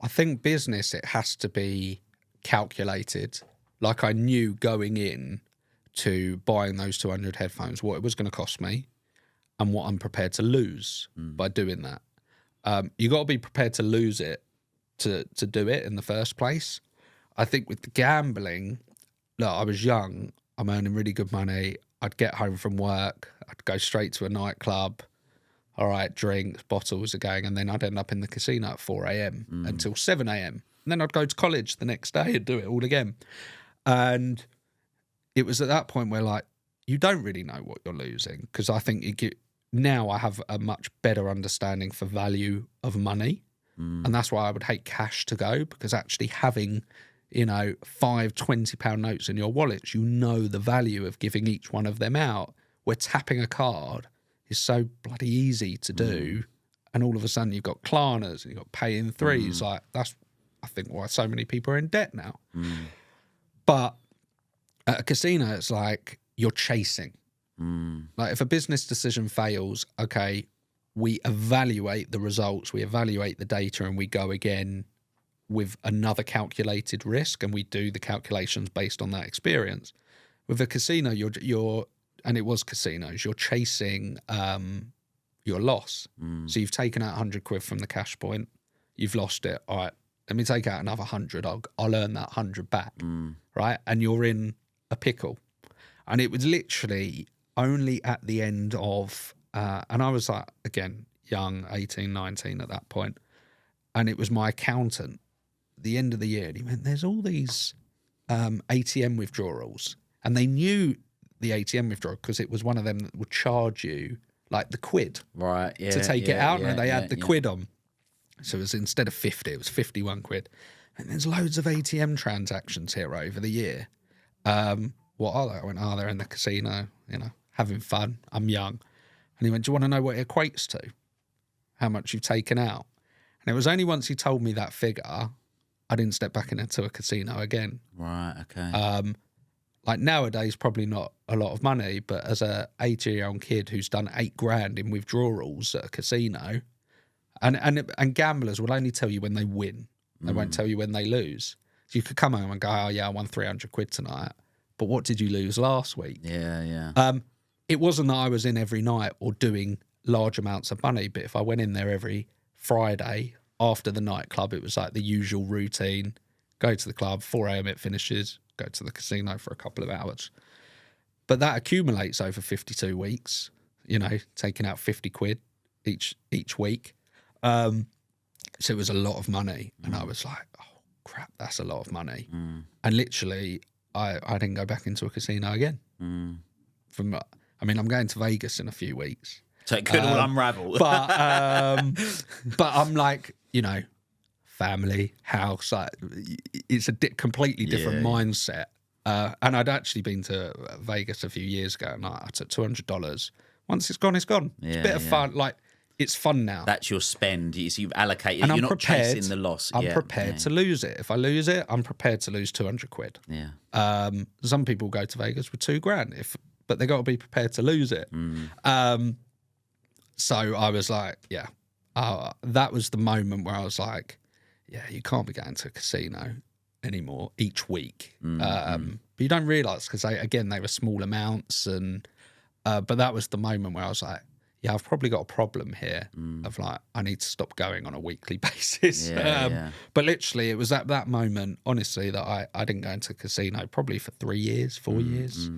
Speaker 2: I think business, it has to be calculated. Like I knew going in to buying those 200 headphones, what it was going to cost me and what I'm prepared to lose by doing that. You got to be prepared to lose it to do it in the first place. I think with the gambling, look, I was young, I'm earning really good money. I'd get home from work, I'd go straight to a nightclub, all right, drinks, bottles are going, and then I'd end up in the casino at 4 a.m. until 7 a.m. And then I'd go to college the next day and do it all again. And it was at that point where, like, you don't really know what you're losing, because I think now I have a much better understanding for value of money. And that's why I would hate cash to go, because actually having, you know, 5 £20 notes in your wallets, you know the value of giving each one of them out, where tapping a card is so bloody easy to do. And all of a sudden you've got Klarnas and you've got pay in threes. Like, that's, I think, why so many people are in debt now. But at a casino, it's like you're chasing. Like, if a business decision fails, okay, we evaluate the results, we evaluate the data, and we go again with another calculated risk, and we do the calculations based on that experience. With a casino, you're and it was casinos, you're chasing your loss. So you've taken out 100 quid from the cash point, you've lost it. All right, let me take out another 100. I'll earn that 100 back, right? And you're in a pickle. And it was literally only at the end of, and I was like, again, young, 18, 19 at that point. And it was my accountant at the end of the year. And he went, there's all these ATM withdrawals. And they knew the ATM withdrawal because it was one of them that would charge you like the quid to take it out. And they had the quid on. So it was, instead of 50, it was 51 quid. And there's loads of ATM transactions here over the year. What are they? I went, they're in the casino, you know, having fun. I'm young. And he went, do you want to know what it equates to? How much you've taken out? And it was only once he told me that figure, I didn't step back into a casino again.
Speaker 1: Right, okay.
Speaker 2: Like nowadays, probably not a lot of money, but as a 80-year-old kid who's done 8 grand in withdrawals at a casino, and gamblers will only tell you when they win. They won't tell you when they lose. So you could come home and go, oh yeah, I won 300 quid tonight. But what did you lose last week?
Speaker 1: Yeah.
Speaker 2: It wasn't that I was in every night or doing large amounts of money, but if I went in there every Friday after the nightclub, it was like the usual routine. Go to the club, 4 a.m. it finishes, go to the casino for a couple of hours. But that accumulates over 52 weeks, you know, taking out 50 quid each week. So it was a lot of money. And I was like, oh, crap, that's a lot of money. And literally, I didn't go back into a casino again. I'm going to Vegas in a few weeks.
Speaker 1: So it could all unravel.
Speaker 2: But I'm like, you know, family, house. Like, it's a completely different mindset. And I'd actually been to Vegas a few years ago, and I took $200. Once it's gone, it's gone. It's a bit of fun. Like, it's fun now.
Speaker 1: That's your spend. So you've allocated.
Speaker 2: And
Speaker 1: You're
Speaker 2: I'm
Speaker 1: not
Speaker 2: prepared,
Speaker 1: chasing the loss.
Speaker 2: I'm prepared to lose it. If I lose it, I'm prepared to lose 200 quid.
Speaker 1: Yeah.
Speaker 2: Some people go to Vegas with $2,000, but they got to be prepared to lose it. So I was like, that was the moment where I was like, yeah, you can't be going to a casino anymore each week. But you don't realise because they were small amounts, and but that was the moment where I was like, yeah, I've probably got a problem here of like, I need to stop going on a weekly basis. But literally it was at that moment, honestly, that I didn't go into a casino probably for 3 years, 4 years.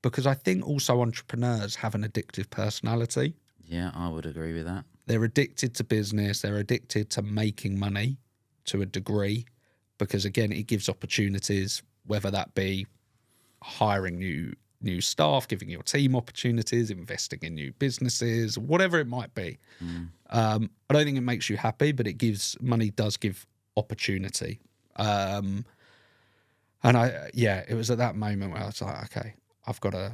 Speaker 2: Because I think also entrepreneurs have an addictive personality.
Speaker 1: Yeah, I would agree with that.
Speaker 2: They're addicted to business. They're addicted to making money to a degree, because again, it gives opportunities, whether that be hiring new staff, giving your team opportunities, investing in new businesses, whatever it might be. I don't think it makes you happy, but money does give opportunity. And it was at that moment where I was like, okay, I've got to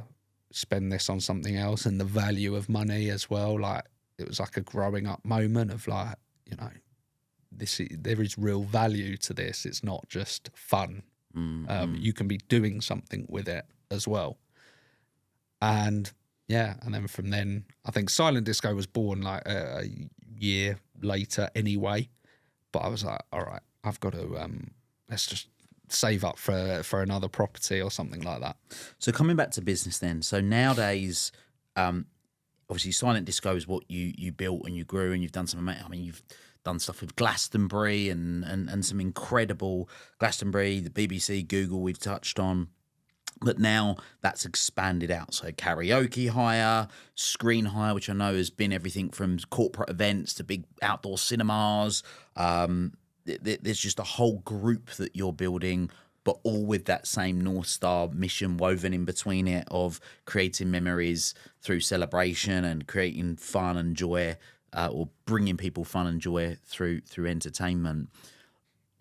Speaker 2: spend this on something else, and the value of money as well. Like, it was like a growing up moment of like, there is real value to this. It's not just fun. You can be doing something with it as well. And then from then, I think Silent Disco was born like a year later anyway. But I was like, all right, I've got to let's just save up for another property or something like that.
Speaker 1: So coming back to business then, so nowadays, obviously Silent Disco is what you built and you grew, and you've done some, I mean, you've done stuff with Glastonbury and some incredible Glastonbury, the BBC, Google we've touched on. But now that's expanded out. So karaoke hire, screen hire, which I know has been everything from corporate events to big outdoor cinemas. There's just a whole group that you're building, but all with that same North Star mission woven in between it of creating memories through celebration and creating fun and joy, or bringing people fun and joy through entertainment.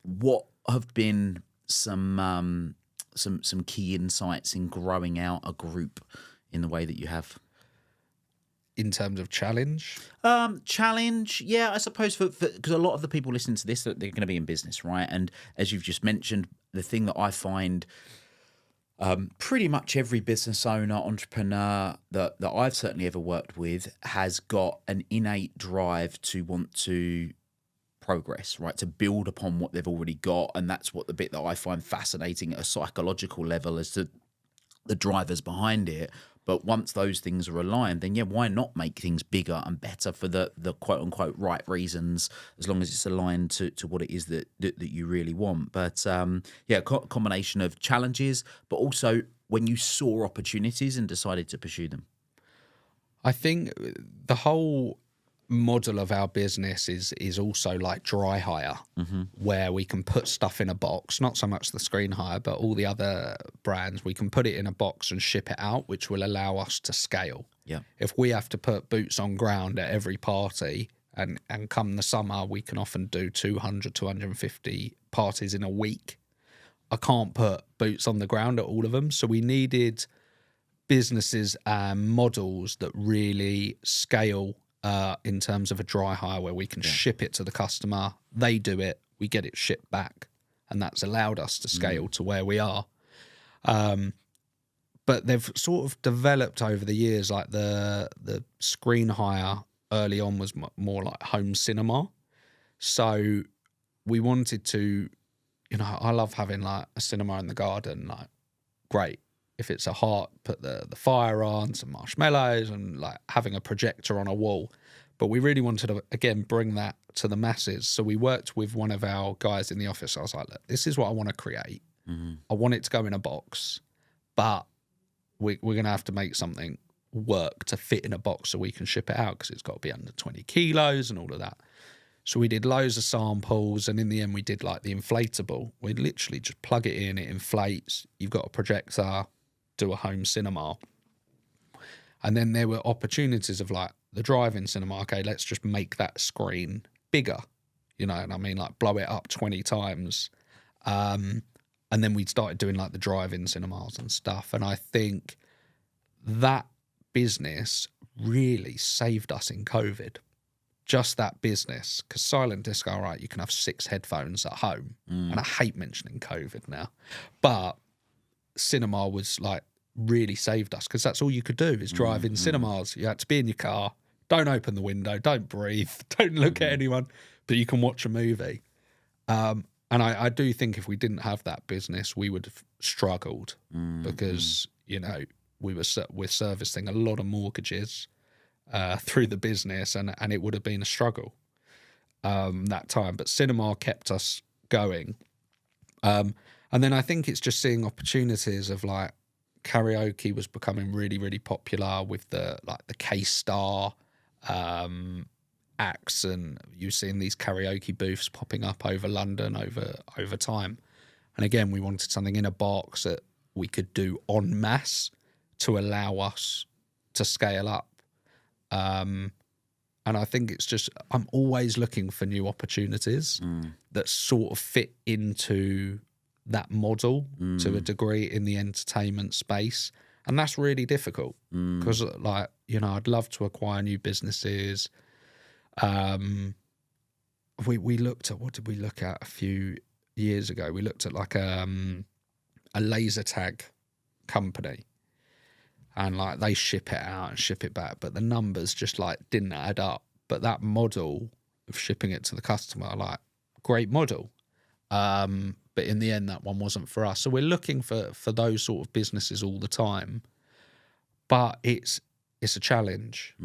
Speaker 1: What have been some key insights in growing out a group in the way that you have?
Speaker 2: In terms of challenge?
Speaker 1: Challenge, yeah, I suppose, because a lot of the people listening to this, they're going to be in business, right? And as you've just mentioned, the thing that I find pretty much every business owner, entrepreneur that I've certainly ever worked with has got an innate drive to want to progress, right? To build upon what they've already got. And that's what the bit that I find fascinating at a psychological level as to the drivers behind it. But once those things are aligned, then why not make things bigger and better for the quote unquote right reasons, as long as it's aligned to what it is that you really want. But combination of challenges, but also when you saw opportunities and decided to pursue them.
Speaker 2: I think the whole model of our business is also like dry hire, where we can put stuff in a box, not so much the screen hire, but all the other brands, we can put it in a box and ship it out, which will allow us to scale.
Speaker 1: Yeah.
Speaker 2: If we have to put boots on ground at every party, and come the summer, we can often do 200, 250 parties in a week. I can't put boots on the ground at all of them. So we needed businesses and models that really scale in terms of a dry hire, where we can ship it to the customer, they do it, we get it shipped back, and that's allowed us to scale to where we are. But they've sort of developed over the years, like the screen hire early on was more like home cinema. So we wanted to, I love having like a cinema in the garden, like great. If it's a heart, put the fire on, some marshmallows, and like having a projector on a wall. But we really wanted to, again, bring that to the masses. So we worked with one of our guys in the office. I was like, look, this is what I want to create. I want it to go in a box, but we're going to have to make something work to fit in a box so we can ship it out, because it's got to be under 20 kilos and all of that. So we did loads of samples, and in the end we did like the inflatable. We literally just plug it in, it inflates, you've got a projector, do a home cinema. And then there were opportunities of like the drive-in cinema. Okay, let's just make that screen bigger. you know, and I mean like blow it up 20 times. And then we started doing like the drive-in cinemas and stuff. And I think that business really saved us in COVID. Just that business, because silent disco, all right, you can have 6 headphones at home. And I hate mentioning COVID now, but cinema was like really saved us, because that's all you could do is drive in cinemas. You had to be in your car, don't open the window, don't breathe, don't look at anyone, but you can watch a movie. And I do think if we didn't have that business, we would have struggled, because, you know, we're servicing a lot of mortgages through the business, and it would have been a struggle that time. But cinema kept us going. And then I think it's just seeing opportunities of like karaoke was becoming really, really popular with the K-Star acts, and you've seen these karaoke booths popping up over London over time. And again, we wanted something in a box that we could do en masse to allow us to scale up. And I think it's just, I'm always looking for new opportunities that sort of fit into that model to a degree in the entertainment space. And that's really difficult because, like, you know, I'd love to acquire new businesses. We looked at, what did we look at a few years ago? We looked at like a laser tag company. And like they ship it out and ship it back, but the numbers just like didn't add up. But that model of shipping it to the customer, like, great model. But in the end, that one wasn't for us. So we're looking for those sort of businesses all the time. But it's a challenge.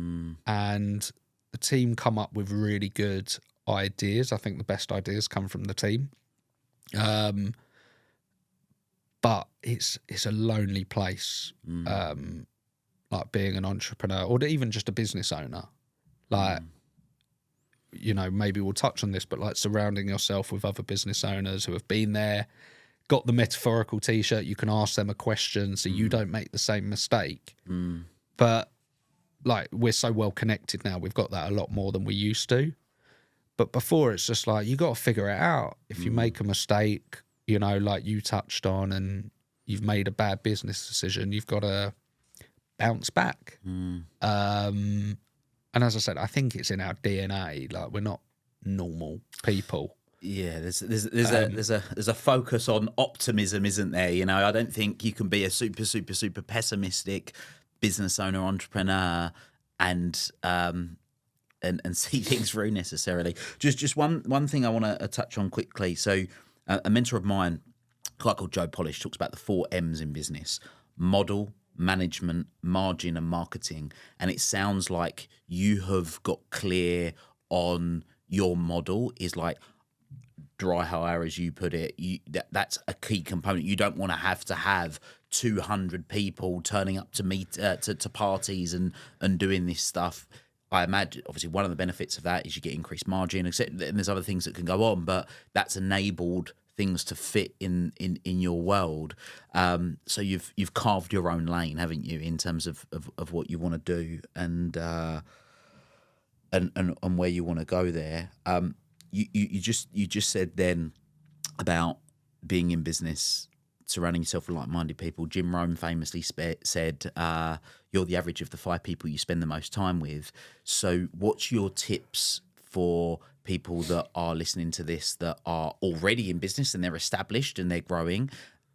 Speaker 2: And the team come up with really good ideas. I think the best ideas come from the team. But it's a lonely place, like being an entrepreneur or even just a business owner. Like, you know, maybe we'll touch on this, but like surrounding yourself with other business owners who have been there, got the metaphorical T-shirt, you can ask them a question so you don't make the same mistake. But like, we're so well connected now, we've got that a lot more than we used to. But before, it's just like, you got to figure it out. If you make a mistake, you know, like you touched on, and you've made a bad business decision, you've got to bounce back. And as I said, I think it's in our DNA. Like, we're not normal people.
Speaker 1: Yeah, there's a focus on optimism, isn't there? You know, I don't think you can be a super pessimistic business owner, entrepreneur, and see things through necessarily. Just one thing I want to touch on quickly. So a mentor of mine, a guy called Joe Polish, talks about the 4 M's in business: model, management, margin, and marketing. And it sounds like you have got clear on your model is like dry hire, as you put it. That's a key component. You don't want to have 200 people turning up to meet to parties and doing this stuff. I imagine, obviously, one of the benefits of that is you get increased margin, and there's other things that can go on, but that's enabled things to fit in your world. So you've carved your own lane, haven't you, in terms of what you want to do and where you want to go there. You just said then about being in business, surrounding yourself with like-minded people. Jim Rohn famously said, you're the average of the 5 people you spend the most time with. So what's your tips for people that are listening to this that are already in business and they're established and they're growing,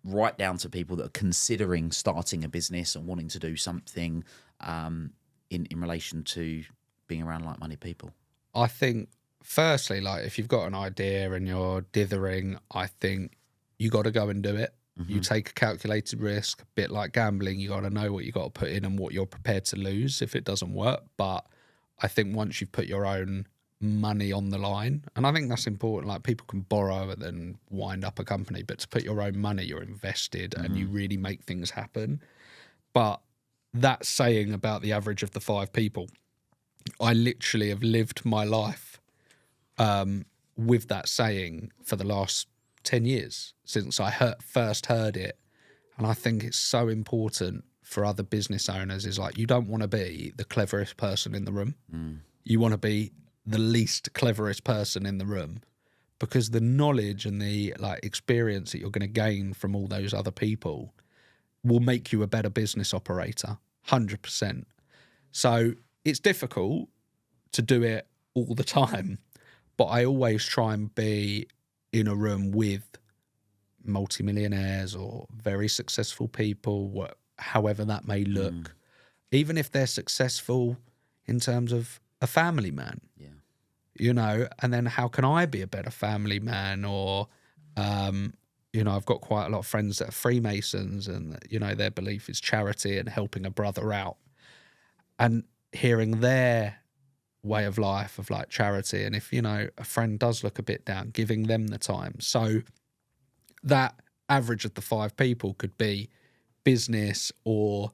Speaker 1: right down to people that are considering starting a business and wanting to do something in relation to being around like-minded people?
Speaker 2: I think, firstly, like, if you've got an idea and you're dithering, I think you got to go and do it. You take a calculated risk, a bit like gambling. You got to know what you got to put in and what you're prepared to lose if it doesn't work. But I think once you've put your own money on the line, and I think that's important, like, people can borrow and then wind up a company, but to put your own money, you're invested and you really make things happen. But that saying about the average of the 5 people, I literally have lived my life with that saying for the last 10 years since I first heard it. And I think it's so important for other business owners, is like, you don't want to be the cleverest person in the room. You want to be the least cleverest person in the room. because the knowledge and the like experience that you're going to gain from all those other people will make you a better business operator, 100%. So it's difficult to do it all the time, but I always try and be in a room with multimillionaires or very successful people, however that may look, even if they're successful in terms of a family man.
Speaker 1: Yeah.
Speaker 2: You know, and then how can I be a better family man? Or, you know, I've got quite a lot of friends that are Freemasons and, you know, their belief is charity and helping a brother out. And hearing their way of life of like charity. And if, you know, a friend does look a bit down, giving them the time. So that average of the 5 people could be business or,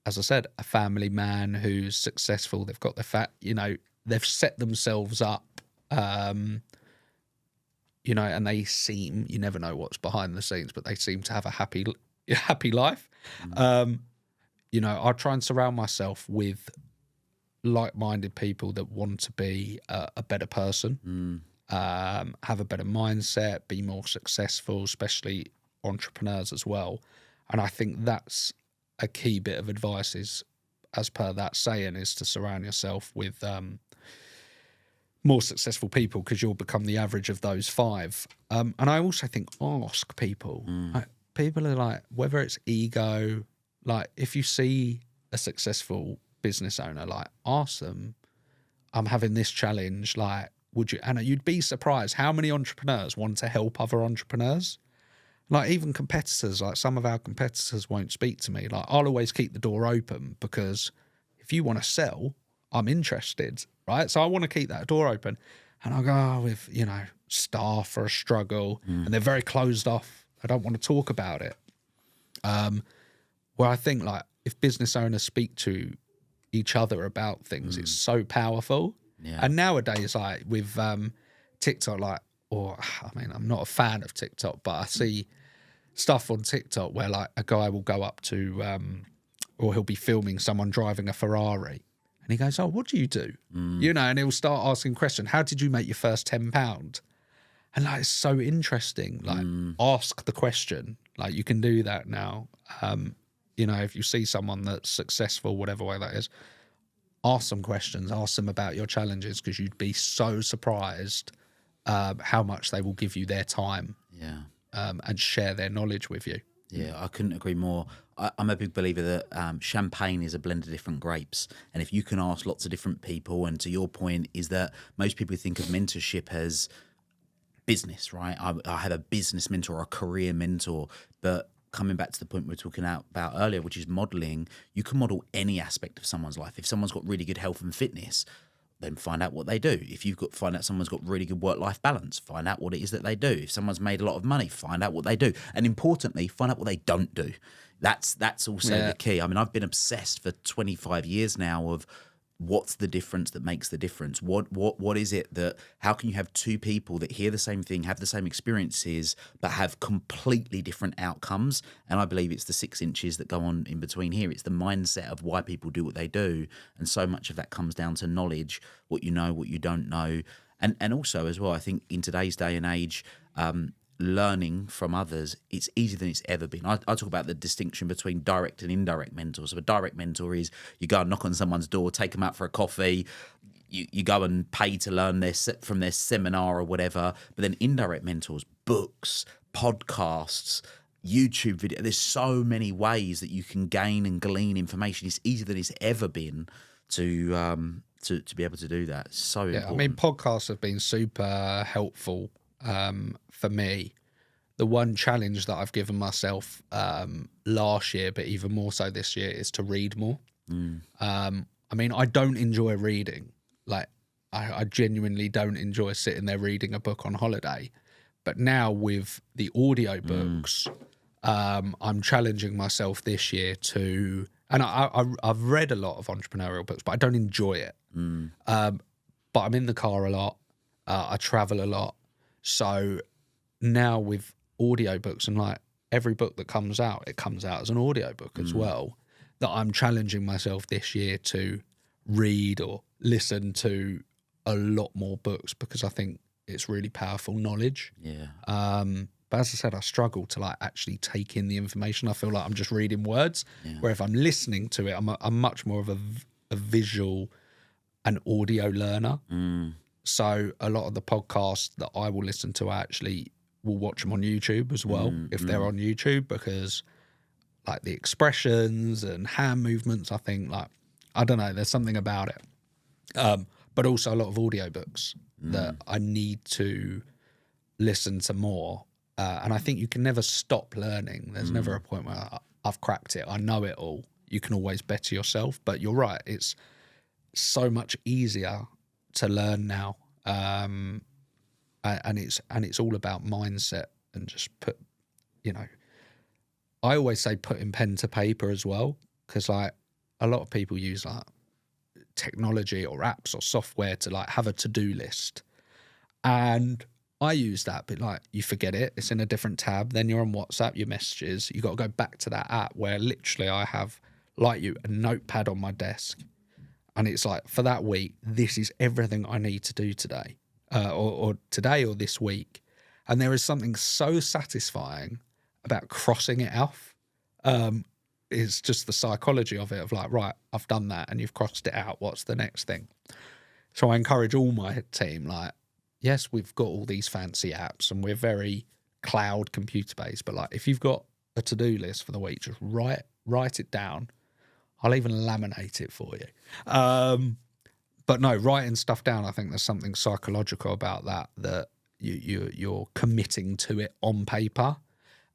Speaker 2: as I said, a family man who's successful. They've got you know, they've set themselves up, you know, and they seem, you never know what's behind the scenes, but they seem to have a happy life. You know, I try and surround myself with like-minded people that want to be a better person, have a better mindset, be more successful, especially entrepreneurs as well. And I think that's a key bit of advice is, as per that saying, is to surround yourself with more successful people because you'll become the average of those 5. And I also think ask people. Like, people are like, whether it's ego, like if you see a successful business owner, like ask them, I'm having this challenge, like would you, and you'd be surprised how many entrepreneurs want to help other entrepreneurs. Like even competitors, like some of our competitors won't speak to me. Like I'll always keep the door open because if you want to sell, I'm interested, right? So I want to keep that door open. And I'll go with, you know, staff or a struggle and they're very closed off. I don't want to talk about it. Where I think like if business owners speak to each other about things, it's so powerful. Yeah. And nowadays, like with TikTok, like, or I mean, I'm not a fan of TikTok, but I see stuff on TikTok where like a guy will go up to, or he'll be filming someone driving a Ferrari and he goes, oh, what do you do? You know, and he'll start asking questions. How did you make your first £10? And like, it's so interesting. Like ask the question, like you can do that now. You know, if you see someone that's successful, whatever way that is, ask some questions, ask them about your challenges because you'd be so surprised how much they will give you their time and share their knowledge with you.
Speaker 1: Yeah, I couldn't agree more. I'm a big believer that champagne is a blend of different grapes. And if you can ask lots of different people, and to your point is that most people think of mentorship as business, right? I have a business mentor or a career mentor, but coming back to the point we were talking about earlier, which is modeling, you can model any aspect of someone's life. If someone's got really good health and fitness, then find out what they do. If you've got find out someone's got really good work-life balance, find out what it is that they do. If someone's made a lot of money, find out what they do. And importantly, find out what they don't do. That's also the key. I mean, I've been obsessed for 25 years now of what's the difference that makes the difference? What is it that, how can you have 2 people that hear the same thing, have the same experiences, but have completely different outcomes? And I believe it's the 6 inches that go on in between here. It's the mindset of why people do what they do. And so much of that comes down to knowledge, what you know, what you don't know. And also as well, I think in today's day and age, learning from others, it's easier than it's ever been. I talk about the distinction between direct and indirect mentors. So a direct mentor is you go and knock on someone's door, take them out for a coffee, you go and pay to learn from their seminar or whatever. But then indirect mentors, books, podcasts, YouTube video. There's so many ways that you can gain and glean information. It's easier than it's ever been to be able to do that. So important.
Speaker 2: I mean, podcasts have been super helpful for me. The one challenge that I've given myself last year, but even more so this year, is to read more. I mean, I don't enjoy reading. Like, I genuinely don't enjoy sitting there reading a book on holiday. But now with the audiobooks, I'm challenging myself this year to, and I've read a lot of entrepreneurial books, but I don't enjoy it. But I'm in the car a lot. I travel a lot. So now with audiobooks, and like every book that comes out, it comes out as an audiobook as well, that I'm challenging myself this year to read or listen to a lot more books, because I think it's really powerful knowledge.
Speaker 1: Yeah.
Speaker 2: But as I said, I struggle to like actually take in the information. I feel like I'm just reading words. Where if I'm listening to it, I'm much more of a visual and audio learner. So a lot of the podcasts that I will listen to, I actually will watch them on YouTube as well, if they're on YouTube, because like the expressions and hand movements, I think like, I don't know, there's something about it. But also a lot of audiobooks that I need to listen to more. And I think you can never stop learning. There's never a point where I've cracked it, I know it all. You can always better yourself. But you're right, it's so much easier to learn now. And it's all about mindset and just put, you know, I always say putting pen to paper as well, because like a lot of people use like technology or apps or software to like have a to-do list. And I use that, but like you forget it, it's in a different tab, then you're on WhatsApp, your messages, you got to go back to that app, where literally I have, like you, a notepad on my desk, and it's like for that week, this is everything I need to do today, or today or this week. And there is something so satisfying about crossing it off. It's just the psychology of it, of like, right, I've done that and you've crossed it out, what's the next thing? So I encourage all my team, like, yes, we've got all these fancy apps and we're very cloud computer based, but like if you've got a to-do list for the week, just write it down. I'll even laminate it for you. But no, writing stuff down, I think there's something psychological about that you're committing to it on paper.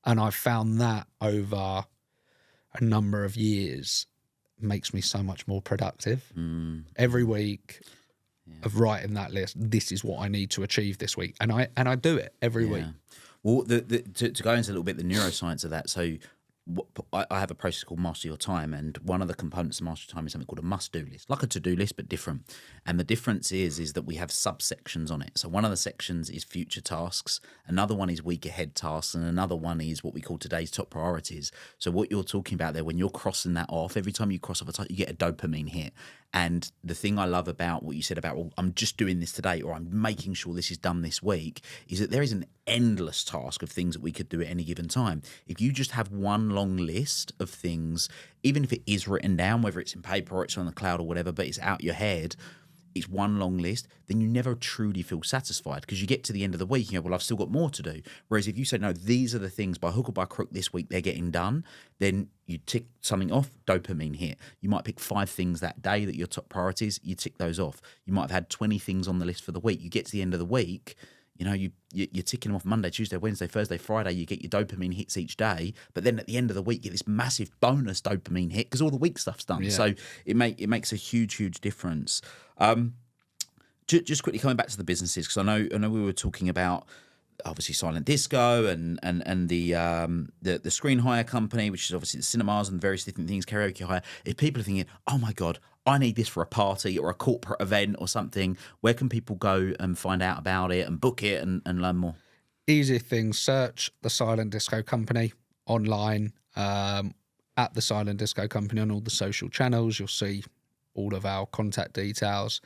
Speaker 2: And I've found that over a number of years makes me so much more productive. Every week of writing that list, this is what I need to achieve this week. And I do it every week.
Speaker 1: Well, to go into a little bit the neuroscience of that, so I have a process called Master Your Time, and one of the components of Master Your Time is something called a must-do list, like a to-do list, but different. And the difference is that we have subsections on it. So one of the sections is future tasks, another one is week ahead tasks, and another one is what we call today's top priorities. So what you're talking about there, when you're crossing that off, every time you cross off a task, you get a dopamine hit. And the thing I love about what you said about, well, I'm just doing this today, or I'm making sure this is done this week, is that there is an endless task of things that we could do at any given time. If you just have one long list of things, even if it is written down, whether it's in paper or it's on the cloud or whatever, but it's out your head, it's one long list, then you never truly feel satisfied, because you get to the end of the week and you go, well, I've still got more to do. Whereas if you say, no, these are the things by hook or by crook this week, they're getting done, then you tick something off, dopamine hit. You might pick 5 things that day that are your top priorities, you tick those off. You might have had 20 things on the list for the week. You get to the end of the week, you know, you're ticking them off Monday, Tuesday, Wednesday, Thursday, Friday. You get your dopamine hits each day, but then at the end of the week, you get this massive bonus dopamine hit because all the week stuff's done. Yeah. So it makes a huge difference. Just quickly coming back to the businesses, because I know we were talking about obviously Silent Disco and the screen hire company, which is obviously the cinemas and various different things, karaoke hire. If people are thinking, oh my God, I need this for a party or a corporate event or something, where can people go and find out about it and book it and learn more?
Speaker 2: Easy thing, search the Silent Disco Company online, at the Silent Disco Company on all the social channels. You'll see all of our contact details.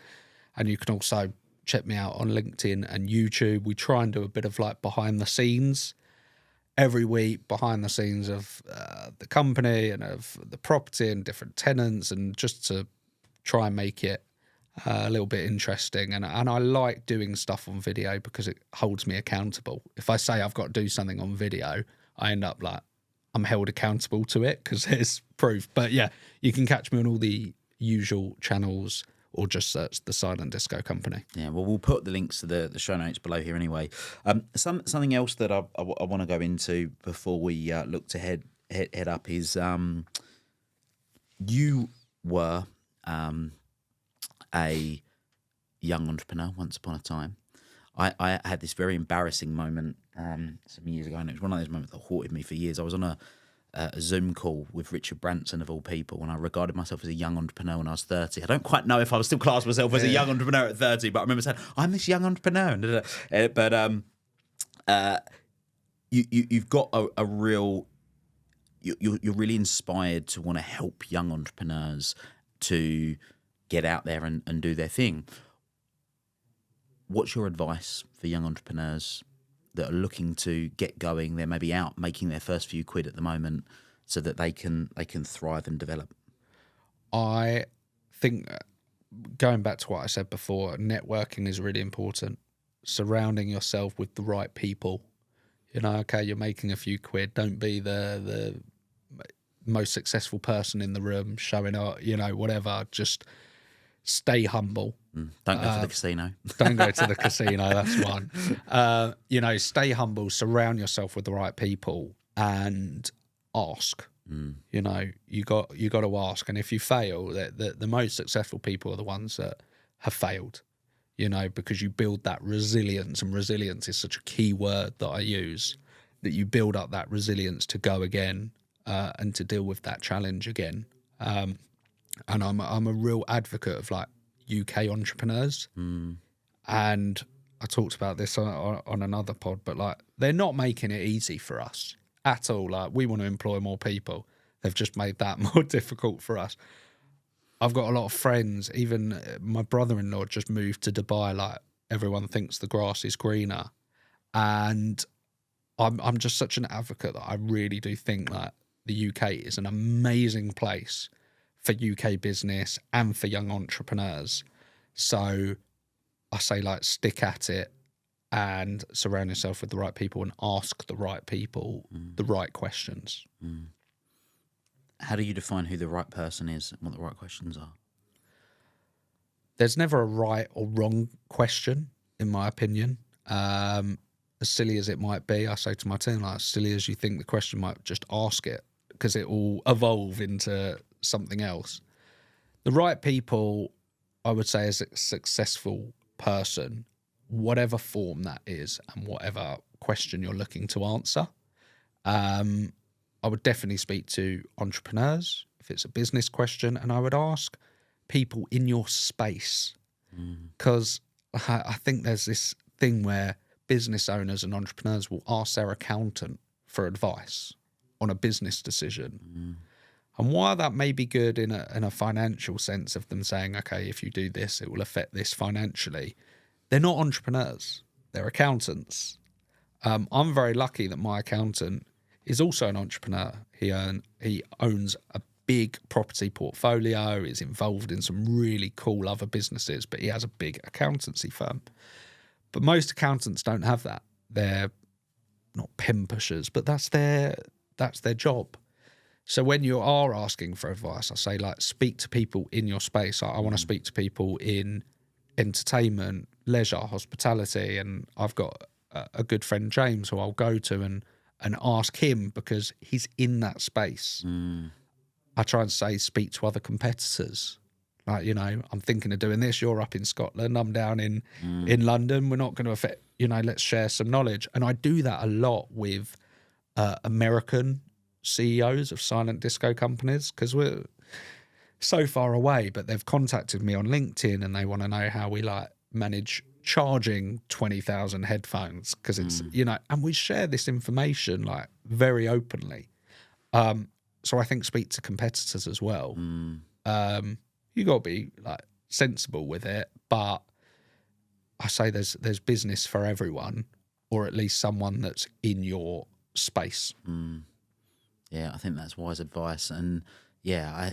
Speaker 2: And you can also check me out on LinkedIn and YouTube. We try and do a bit of like behind the scenes every week, behind the scenes of the company and of the property and different tenants, and just to try and make it a little bit interesting. And I like doing stuff on video because it holds me accountable. If I say I've got to do something on video, I end up like I'm held accountable to it because there's proof. But yeah, you can catch me on all the usual channels, or just search the Silent Disco Company. Yeah,
Speaker 1: well, we'll put the links to the show notes below here anyway. Something else that I want to go into before we look to head up is you were a young entrepreneur once upon a time. I had this very embarrassing moment some years ago, and it was one of those moments that haunted me for years. I was on a Zoom call with Richard Branson, of all people, and I regarded myself as a young entrepreneur when I was 30. I don't quite know if I was still class myself as a young entrepreneur at 30, but I remember saying, I'm this young entrepreneur. But you've got a real... You're really inspired to want to help young entrepreneurs to get out there and do their thing. what's your advice for young entrepreneurs that are looking to get going? They're maybe out making their first few quid at the moment, so that they can thrive and develop.
Speaker 2: I think, going back to what I said before, networking is really important. Surrounding yourself with the right people. You know, okay, you're making a few quid. Don't be the most successful person in the room, showing up, you know, whatever. Just stay humble.
Speaker 1: Don't go to the casino.
Speaker 2: Don't go to the casino. That's one. You know, stay humble. Surround yourself with the right people, and ask. You know, you got to ask. And if you fail, the most successful people are the ones that have failed. You know, because you build that resilience, and resilience is such a key word that I use. That you build up that resilience to go again, and to deal with that challenge again. And I'm a real advocate of like UK entrepreneurs. And I talked about this on another pod, but like they're not making it easy for us at all. Like, we want to employ more people. They've just made that more difficult for us. I've got a lot of friends, even my brother-in-law just moved to Dubai. Like, everyone thinks the grass is greener. And I'm just such an advocate that I really do think that the UK is an amazing place for UK business and for young entrepreneurs. So I say, like, stick at it and surround yourself with the right people and ask the right people the right questions.
Speaker 1: How do you define who the right person is and what the right questions are?
Speaker 2: There's never a right or wrong question, in my opinion. As silly as it might be, I say to my team, like, as silly as you think the question might, just ask it, because it will evolve into something else. The right people, I would say, as a successful person, whatever form that is and whatever question you're looking to answer. I would definitely speak to entrepreneurs if it's a business question, and I would ask people in your space, because I think there's this thing where business owners and entrepreneurs will ask their accountant for advice on a business decision. And while that may be good in a financial sense of them saying, okay, if you do this, it will affect this financially, they're not entrepreneurs, they're accountants. I'm very lucky that my accountant is also an entrepreneur. He owns a big property portfolio, is involved in some really cool other businesses, but he has a big accountancy firm. But most accountants don't have that. They're not pen pushers, but that's their job. So when you are asking for advice, I say, like, speak to people in your space. I want to speak to people in entertainment, leisure, hospitality, and I've got a good friend, James, who I'll go to and ask him, because he's in that space. I try and say, speak to other competitors. Like, you know, I'm thinking of doing this. You're up in Scotland. I'm down in London. We're not going to affect, you know, let's share some knowledge. And I do that a lot with American CEOs of silent disco companies, because we're so far away, but they've contacted me on LinkedIn and they want to know how we, like, manage charging 20,000 headphones, because it's, you know, and we share this information, like, very openly. So I think speak to competitors as well. You got to be, like, sensible with it, but I say there's business for everyone, or at least someone that's in your space.
Speaker 1: Yeah, I think that's wise advice. And yeah,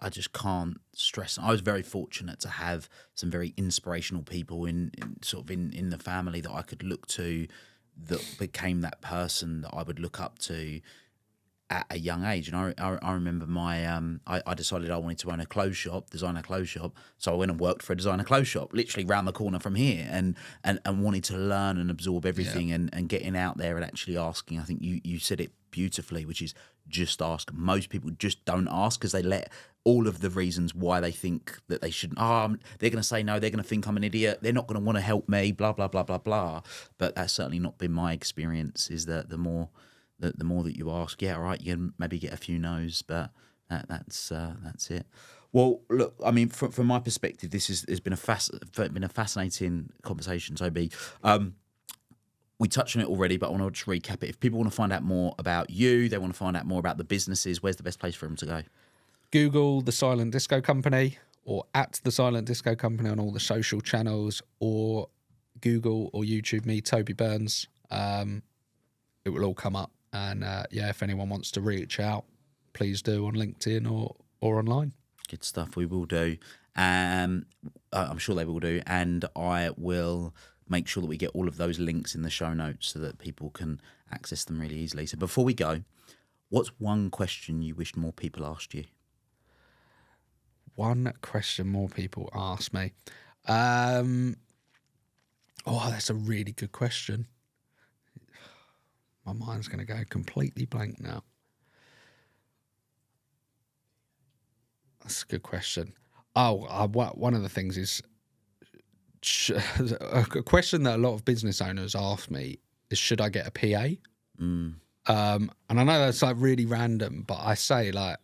Speaker 1: I just can't stress. I was very fortunate to have some very inspirational people in the family that I could look to, that became that person that I would look up to at a young age. And I remember I decided I wanted to own a clothes shop, design a clothes shop. So I went and worked for a designer clothes shop, literally round the corner from here, and wanted to learn and absorb everything, and getting out there and actually asking. I think you said it beautifully, which is just ask. Most people just don't ask because they let all of the reasons why they think that they shouldn't. They're going to say no. They're going to think I'm an idiot. They're not going to want to help me. Blah blah blah blah blah. But that's certainly not been my experience. Is that the more that you ask, yeah, all right, you can maybe get a few no's, but that's it. Well, look, I mean, from my perspective, this has been a fascinating conversation, Toby. We touched on it already, but I want to just recap it. If people want to find out more about you, they want to find out more about the businesses, where's the best place for them to go?
Speaker 2: Google The Silent Disco Company, or at The Silent Disco Company on all the social channels, or Google or YouTube me, Toby Burns. It will all come up. And if anyone wants to reach out, please do on LinkedIn or online.
Speaker 1: Good stuff. We will do. I'm sure they will do. And I will make sure that we get all of those links in the show notes so that people can access them really easily. So before we go, what's one question you wish more people asked you?
Speaker 2: One question more people ask me. That's a really good question. My mind's going to go completely blank now. That's a good question. One of the things is a question that a lot of business owners ask me is, should I get a PA? And I know that's like really random, but I say, like,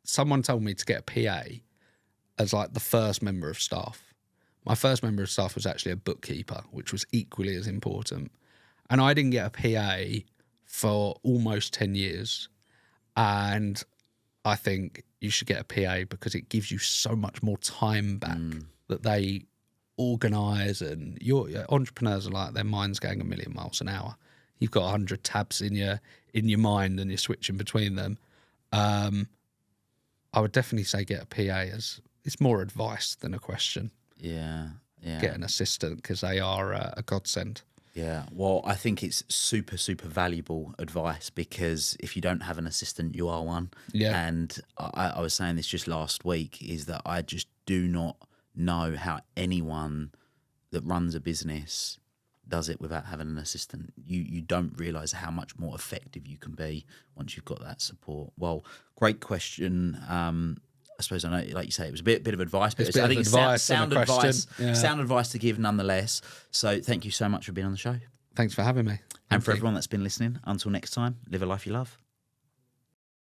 Speaker 2: someone told me to get a PA as like the first member of staff. My first member of staff was actually a bookkeeper, which was equally as important. And I didn't get a PA for almost 10 years. And I think you should get a PA because it gives you so much more time back that they organise, and your entrepreneurs are like, their mind's going a million miles an hour. You've got 100 tabs in your mind and you're switching between them. I would definitely say get a PA, as it's more advice than a question.
Speaker 1: Yeah.
Speaker 2: Get an assistant because they are a godsend.
Speaker 1: Yeah, well, I think it's super, super valuable advice because if you don't have an assistant, you are one.
Speaker 2: Yeah.
Speaker 1: And I was saying this just last week, is that I just do not know how anyone that runs a business does it without having an assistant. You don't realise how much more effective you can be once you've got that support. Well, great question. I suppose I know, like you say, it was a bit of advice, but I think it's sound advice to give nonetheless. So thank you so much for being on the show.
Speaker 2: Thanks for having me.
Speaker 1: And for everyone that's been listening, until next time, live a life you love.